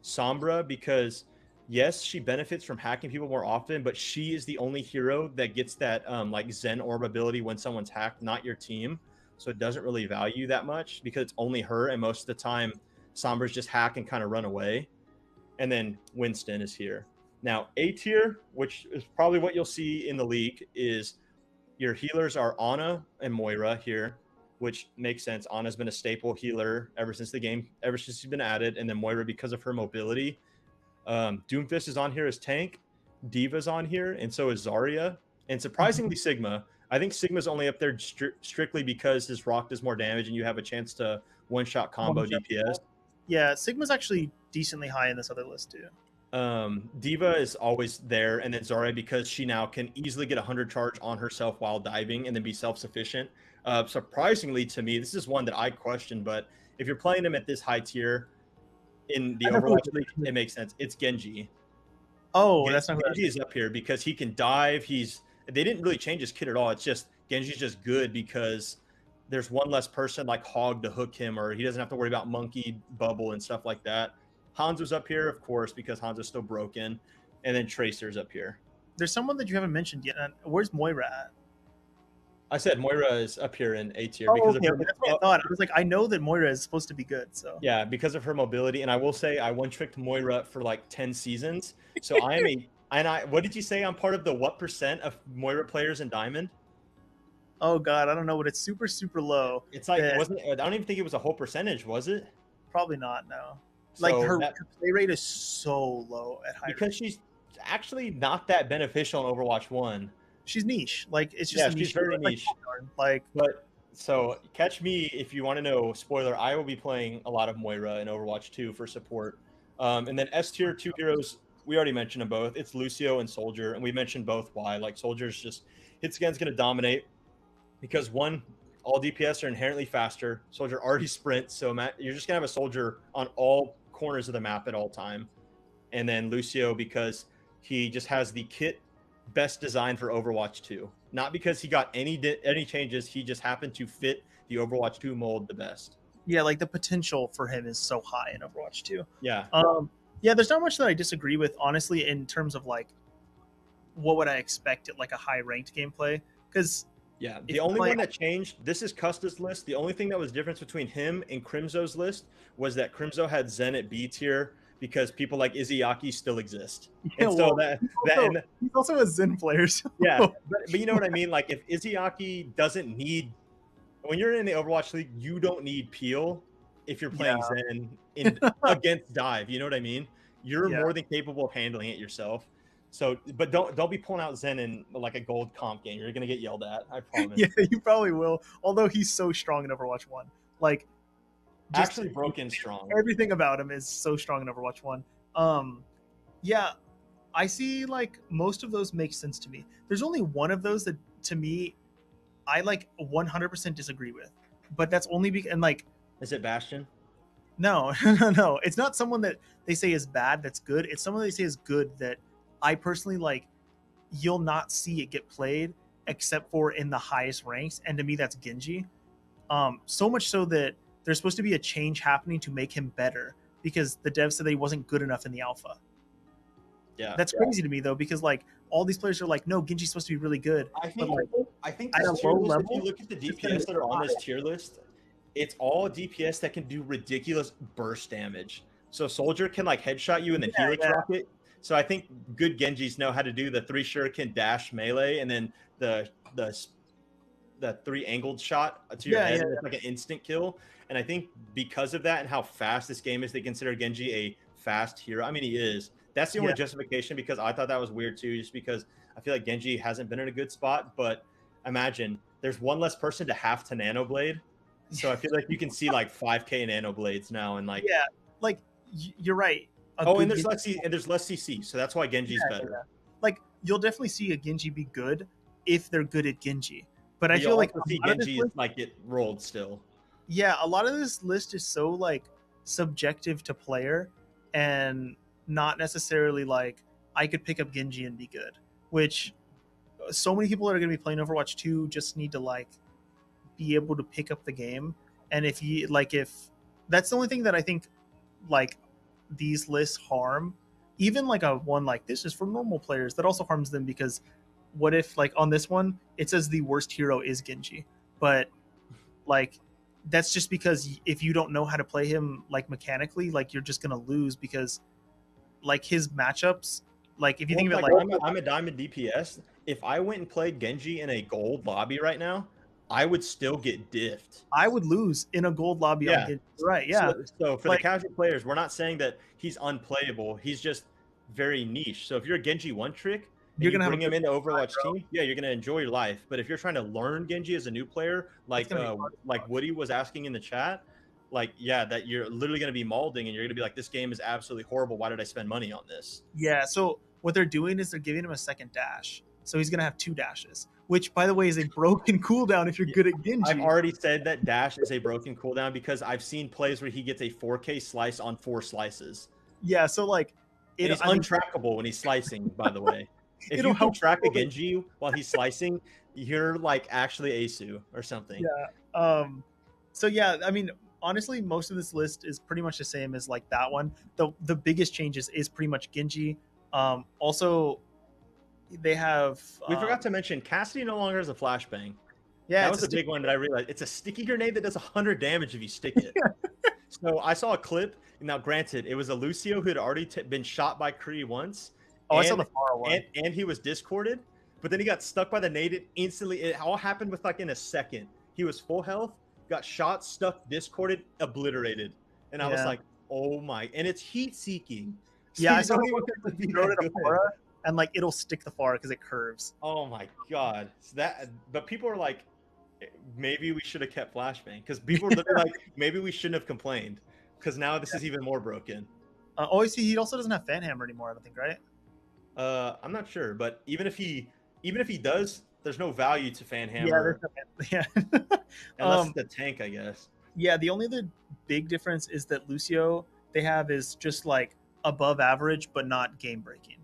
Sombra, because yes, she benefits from hacking people more often, but she is the only hero that gets that like Zen Orb ability when someone's hacked, not your team. So it doesn't really value that much because it's only her, and most of the time Sombra's just hack and kind of run away. And then Winston is here. Now, A tier, which is probably what you'll see in the league, is your healers are Ana and Moira here, which makes sense. Ana's been a staple healer ever since she's been added, and then Moira because of her mobility. Doomfist is on here as tank. Diva's on here, and so is Zarya. And surprisingly, Sigma. I think Sigma's only up there strictly because his rock does more damage, and you have a chance to one-shot combo DPS. Yeah, Sigma's actually decently high in this other list, too. Diva is always there, and then Zarya because she now can easily get 100 charge on herself while diving and then be self-sufficient. Surprisingly to me, this is one that I questioned, but if you're playing him at this high tier in the Overwatch League, it makes sense. It's Genji. Oh, that's not Genji is up here because he can dive. They didn't really change his kit at all. It's just Genji's just good because there's one less person like Hog to hook him, or he doesn't have to worry about monkey, bubble, and stuff like that. Hanzo's up here, of course, because Hanzo's still broken. And then Tracer's up here. There's someone that you haven't mentioned yet. Where's Moira at? I said Moira is up here in A tier. Because of her, that's what I thought. I was like, I know that Moira is supposed to be good. So yeah, because of her mobility. And I will say I one-tricked Moira for like 10 seasons. So what did you say? I'm part of the what % of Moira players in Diamond? Oh, God, I don't know, but it's super, super low. It's like, I don't even think it was a whole percentage, was it? Probably not, no. Like her play rate is so low at high because she's actually not that beneficial in Overwatch 1. She's niche. Like it's just she's very niche. But so catch me if you want to know. Spoiler: I will be playing a lot of Moira in Overwatch 2 for support. And then S tier 2 heroes, we already mentioned them both. It's Lucio and Soldier, and we mentioned both why. Like Soldier's just hit scan's going to dominate because one, all DPS are inherently faster. Soldier already sprints, so you're just going to have a Soldier on all corners of the map at all time. And then Lucio because he just has the kit best design for Overwatch 2. Not because he got any changes, he just happened to fit the Overwatch 2 mold the best. Yeah, like the potential for him is so high in Overwatch 2. Yeah. Yeah, there's not much that I disagree with, honestly, in terms of like what would I expect at like a high ranked gameplay. Because Yeah, It's the only like, one that changed, this is Custa's list. The only thing that was difference between him and Crimzo's list was that Crimzo had Zen at B tier because people like Izayaki still exist. yeah, And so well, that and he's also a Zen player. So. yeah, but you know what I mean? Like if Izayaki doesn't need when you're in the Overwatch League, you don't need Peel if you're Yeah, playing Zen in against Dive. You know what I mean? You're yeah, more than capable of handling it yourself. So, but don't be pulling out Zen in like a gold comp game. You're gonna get yelled at. I promise. yeah. You probably will. Although he's so strong in Overwatch One, like just Actually, broken strong. everything about him is so strong in Overwatch One. Yeah, I see. Like most of those make sense to me. There's only one of those that to me I like 100% disagree with, but that's only because and like Is it Bastion? no, no, it's not someone that they say is bad that's good. It's someone they say is good that I personally like. You'll not see it get played except for in the highest ranks, and to me that's Genji. So much so that there's supposed to be a change happening to make him better because the devs said that he wasn't good enough in the alpha. Yeah, That's crazy to me though, because like all these players are like, no, Genji's supposed to be really good. I think At this a tier low list. If level, you look at the it's gonna DPS be that are on high. this tier list, it's all DPS that can do ridiculous burst damage. So Soldier can like headshot you and then Helix rocket. So I think good Genjis know how to do the 3 shuriken dash melee and then the 3 angled shot to your head. It's like an instant kill. And I think because of that and how fast this game is, they consider Genji a fast hero. I mean, he is. That's the only justification because I thought that was weird too, just because I feel like Genji hasn't been in a good spot. But imagine there's one less person to have to Nano Blade. So I feel like you can see like 5K Nano Blades now and like like you're right. And there's less CC, so that's why Genji's better. Yeah. Like you'll definitely see a Genji be good if they're good at Genji. But I you'll feel like also see Genji like get rolled still. Yeah, a lot of this list is so like subjective to player and not necessarily like I could pick up Genji and be good, which so many people that are going to be playing Overwatch 2 just need to like be able to pick up the game. And if you like, if that's the only thing that I think like these lists harm, even like a one like this is for normal players, that also harms them because what if like on this one it says the worst hero is Genji, but like that's just because if you don't know how to play him like mechanically, like you're just gonna lose because like his matchups, like if you think about like I'm a diamond DPS. If I went and played Genji in a gold lobby right now, I would still get diffed. I would lose in a gold lobby on Genji. Right, yeah. So for like, the casual players, we're not saying that he's unplayable. He's just very niche. So if you're a Genji one trick, you're gonna bring him into Overwatch team, you're gonna enjoy your life. But if you're trying to learn Genji as a new player, like Woody was asking in the chat, like that you're literally gonna be mauling and you're gonna be like, this game is absolutely horrible. Why did I spend money on this? Yeah. So what they're doing is they're giving him a second dash, so he's gonna have 2 dashes, which by the way is a broken cooldown if you're good at Genji. I've already said that dash is a broken cooldown because I've seen plays where he gets a 4K slice on 4 slices. Yeah. So like it's untrackable when he's slicing. By the way. If you can track a Genji while he's slicing, you're like actually Asu or something. Yeah. So yeah, I mean, honestly, most of this list is pretty much the same as like that one. The biggest changes is pretty much Genji. Also, they have. We forgot to mention Cassidy no longer has a flashbang. Yeah, that was a big one that I realized. It's a sticky grenade that does 100 damage if you stick it. So I saw a clip. Now, granted, it was a Lucio who had already been shot by Kree once. Oh, I saw the far one. And he was discorded, but then he got stuck by the nade. Instantly, it all happened with like in a second. He was full health, got shot, stuck, discorded, obliterated. And I was like, oh my. And it's heat seeking. So I saw him throw it at a Fara, and like it'll stick the Fara because it curves. Oh my god. So but people are like, maybe we should have kept flashbang because people are looking like maybe we shouldn't have complained because now this is even more broken. He also doesn't have fan hammer anymore, I don't think, right? I'm not sure, but even if he does, there's no value to fan hammer. Yeah. Unless it's a tank, I guess. Yeah, the only other big difference is that Lucio they have is just like above average, but not game breaking.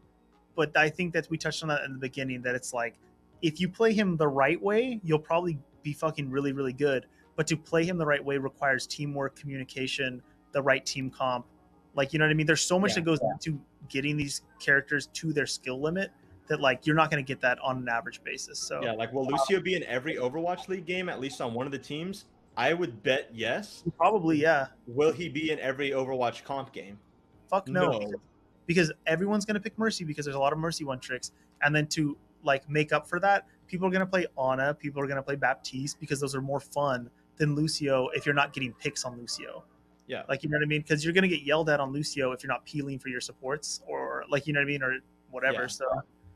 But I think that we touched on that in the beginning, that it's like if you play him the right way, you'll probably be fucking really, really good. But to play him the right way requires teamwork, communication, the right team comp. Like, you know what I mean? There's so much that goes into getting these characters to their skill limit that like you're not going to get that on an average basis. So Yeah, like will Lucio be in every Overwatch League game, at least on one of the teams? I would bet yes. probably, yeah. Will he be in every Overwatch comp game? Fuck no, No. because everyone's going to pick Mercy because there's a lot of Mercy one tricks, and then to like make up for that, people are going to play Ana, people are going to play Baptiste because those are more fun than Lucio if you're not getting picks on Lucio. Yeah. Like, you know what I mean? Because you're going to get yelled at on Lucio if you're not peeling for your supports, or like, you know what I mean, or whatever. Yeah. So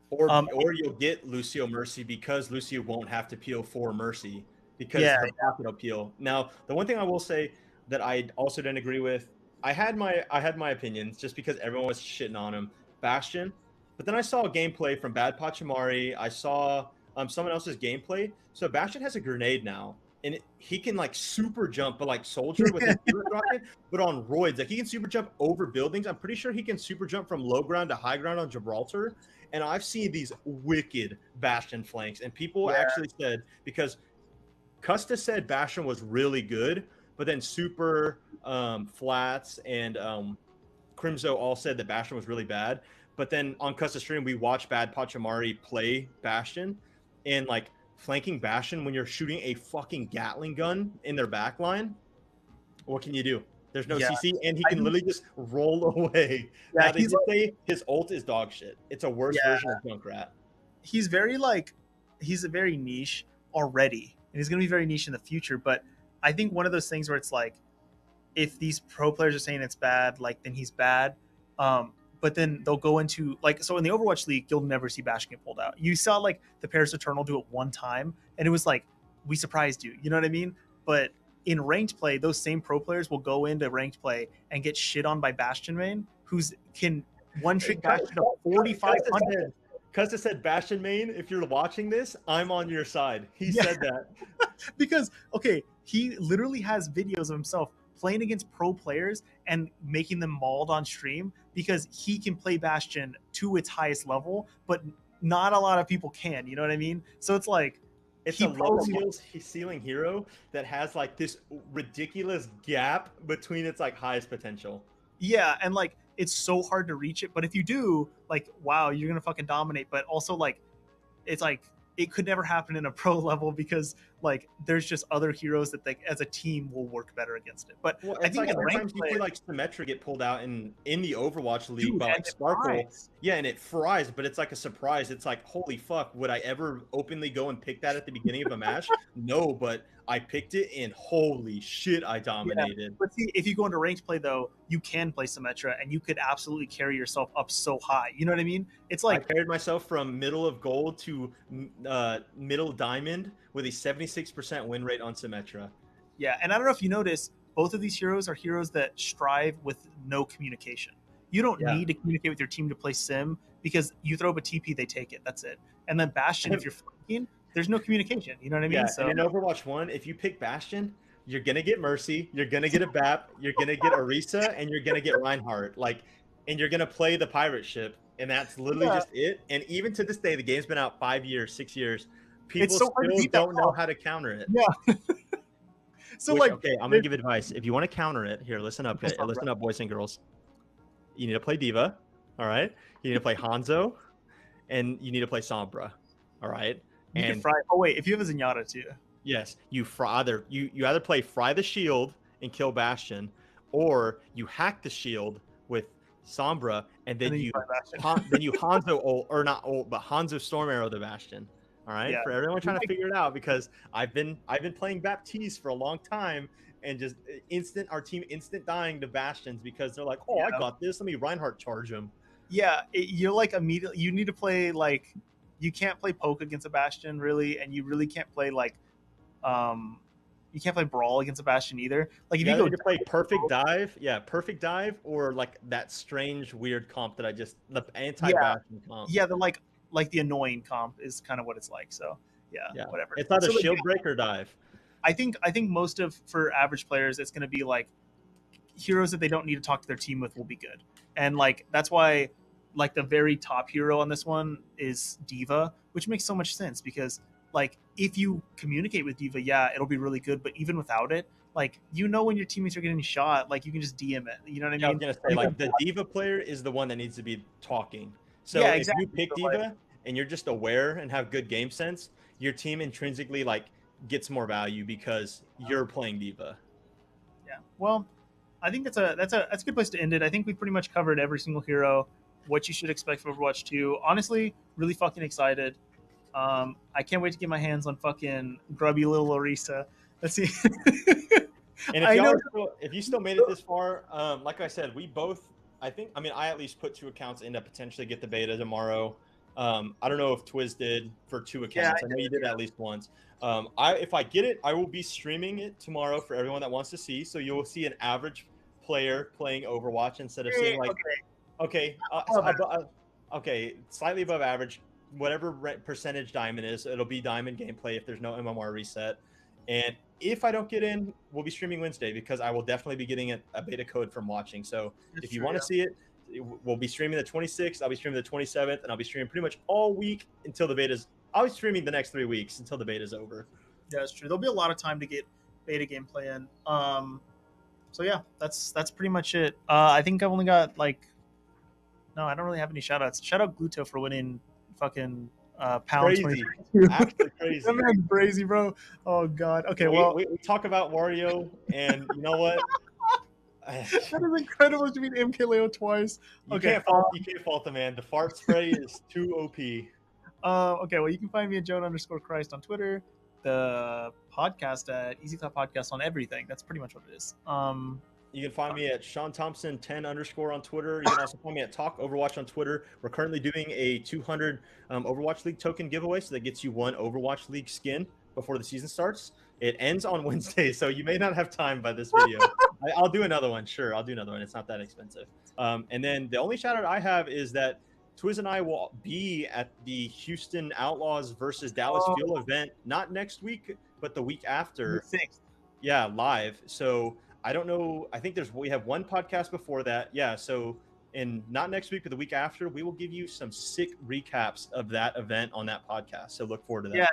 or you'll get Lucio Mercy because Lucio won't have to peel for Mercy because her pocket will peel. Now, the one thing I will say that I also didn't agree with, I had my opinions just because everyone was shitting on him, Bastion, but then I saw gameplay from Bad Pachimari. I saw someone else's gameplay. So Bastion has a grenade now, and he can like super jump, but like Soldier with his rocket, but on roids. Like he can super jump over buildings. I'm pretty sure he can super jump from low ground to high ground on Gibraltar. And I've seen these wicked Bastion flanks, and people actually said, because Custa said Bastion was really good, but then Super, Flats, and Crimzo all said that Bastion was really bad. But then on Custa stream, we watched Bad Pachimari play Bastion, and like flanking Bastion when you're shooting a fucking Gatling gun in their backline, what can you do? There's no CC, and he can literally just roll away. Yeah, now, they did say his ult is dog shit. It's a worse version of Junkrat. He's very he's a very niche already, and he's going to be very niche in the future. But I think one of those things where it's like, if these pro players are saying it's bad, like then he's bad. But then they'll go into like, so in the Overwatch League, you'll never see Bastion get pulled out. You saw like the Paris Eternal do it one time, and it was like, we surprised you. You know what I mean? But in ranked play, those same pro players will go into ranked play and get shit on by Bastion main, who's can one trick Bastion to 4,500. Custa said, Bastion main, if you're watching this, I'm on your side. He said that. Because, okay, he literally has videos of himself playing against pro players and making them mauled on stream because he can play Bastion to its highest level, but not a lot of people can. You know what I mean? So it's like, it's a low skills ceiling hero that has like this ridiculous gap between its like highest potential. Yeah, and like it's so hard to reach it, but if you do, like, wow, you're gonna fucking dominate. But also, like, it's like it could never happen in a pro level because like there's just other heroes that like as a team will work better against it. But well, I think like, sometimes you see like Symmetra get pulled out in the Overwatch League by like Sparkle. Yeah, and it fries, but it's like a surprise. It's like, holy fuck, would I ever openly go and pick that at the beginning of a match? No, but I picked it, and holy shit, I dominated. Yeah. But see, if you go into ranked play, though, you can play Symmetra, and you could absolutely carry yourself up so high. You know what I mean? It's like I carried myself from middle of gold to middle diamond with a 76% win rate on Symmetra. Yeah, and I don't know if you notice, both of these heroes are heroes that strive with no communication. You don't need to communicate with your team to play Sim because you throw up a TP, they take it. That's it. And then Bastion, if you're flanking, there's no communication. You know what I mean? Yeah, so and in Overwatch 1, if you pick Bastion, you're going to get Mercy, you're going to get a BAP, you're going to get Orisa, and you're going to get Reinhardt. Like, and you're going to play the pirate ship, and that's literally just it. And even to this day, the game's been out 5 years, 6 years. People still don't know how to counter it. Yeah. So, like, okay, I'm going to give advice. If you want to counter it, here, listen up. Listen up, boys and girls. You need to play Diva, all right? You need to play Hanzo, and you need to play Sombra, all right? You can fry. Oh wait, if you have a Zenyatta too. Yes, you either play Fry the Shield and kill Bastion, or you hack the shield with Sombra, and then you Hanzo ult, or not ult, but Hanzo Storm Arrow the Bastion. All right, for everyone trying to figure it out, because I've been playing Baptiste for a long time, and just our team instant dying to Bastions because they're like, oh, I got this. Let me Reinhardt charge him. Yeah, you're like immediately. You need to play like. You can't play poke against a Bastion really, and you really can't play like, you can't play brawl against a Bastion either. Like if you go to play perfect dive, perfect dive, or like that strange weird comp that the anti-Bastion comp. Yeah, the like the annoying comp is kind of what it's like. So yeah. Whatever. It's not a shield breaker dive. I think most for average players, it's going to be like heroes that they don't need to talk to their team with will be good, and like that's why. Like the very top hero on this one is Diva, which makes so much sense because like if you communicate with Diva, it'll be really good. But even without it, like when your teammates are getting shot, like you can just DM it. You know what I mean? I was gonna say like the Diva player is the one that needs to be talking. So if you pick Diva, and you're just aware and have good game sense, your team intrinsically like gets more value because you're playing diva. Yeah. Well, I think that's a good place to end it. I think we pretty much covered every single hero, what you should expect from Overwatch 2. Honestly, really fucking excited. I can't wait to get my hands on fucking grubby little Orisa. Let's see. And if you still made it this far, like I said, we both, I at least put 2 accounts in to potentially get the beta tomorrow. I don't know if Twizz did for 2 accounts. I know you did at least once. If I get it, I will be streaming it tomorrow for everyone that wants to see. So you'll see an average player playing Overwatch instead of seeing like, okay, slightly above average, whatever percentage diamond is, it'll be diamond gameplay if there's no MMR reset. And if I don't get in, we'll be streaming Wednesday because I will definitely be getting a beta code from watching. So if you want to see it, we'll be streaming the 26th. I'll be streaming the 27th, and I'll be streaming pretty much all week until the beta's. I'll be streaming the next 3 weeks until the beta's over. Yeah, that's true. There'll be a lot of time to get beta gameplay in. So yeah, that's pretty much it. I think I've only got no, I don't really have any shout outs. Shout out Gluto for winning fucking pound crazy. Absolutely crazy. That man's crazy, bro. Oh god. Okay, we talk about Wario, and you know what? That is incredible to beat MKLeo twice. You can't fault the man. The fart spray is too OP. Okay, well, you can find me at Jonah_Christ on Twitter. The podcast at Ezclappodcast on everything. That's pretty much what it is. You can find me at Sean Thompson 10 _ on Twitter. You can also find me at Talk Overwatch on Twitter. We're currently doing a 200 Overwatch League token giveaway, so that gets you 1 Overwatch League skin before the season starts. It ends on Wednesday, so you may not have time by this video. I'll do another one. Sure, I'll do another one. It's not that expensive. And then the only shout out I have is that Twizz and I will be at the Houston Outlaws versus Dallas Fuel event, not next week, but the week after. Yeah, live. So I don't know. I think we have 1 podcast before that. Yeah. So not next week, but the week after, we will give you some sick recaps of that event on that podcast. So look forward to that. Yeah.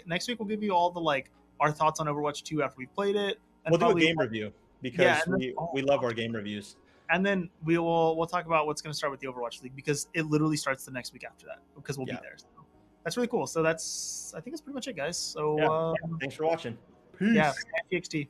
Next week we'll give you all the our thoughts on Overwatch 2 after we've played it. And we'll do a game review because we love our game reviews. And then we'll talk about what's going to start with the Overwatch League because it literally starts the next week after that because we'll be there. So that's really cool. So I think that's pretty much it, guys. So thanks for watching. Peace. Yeah. TXT.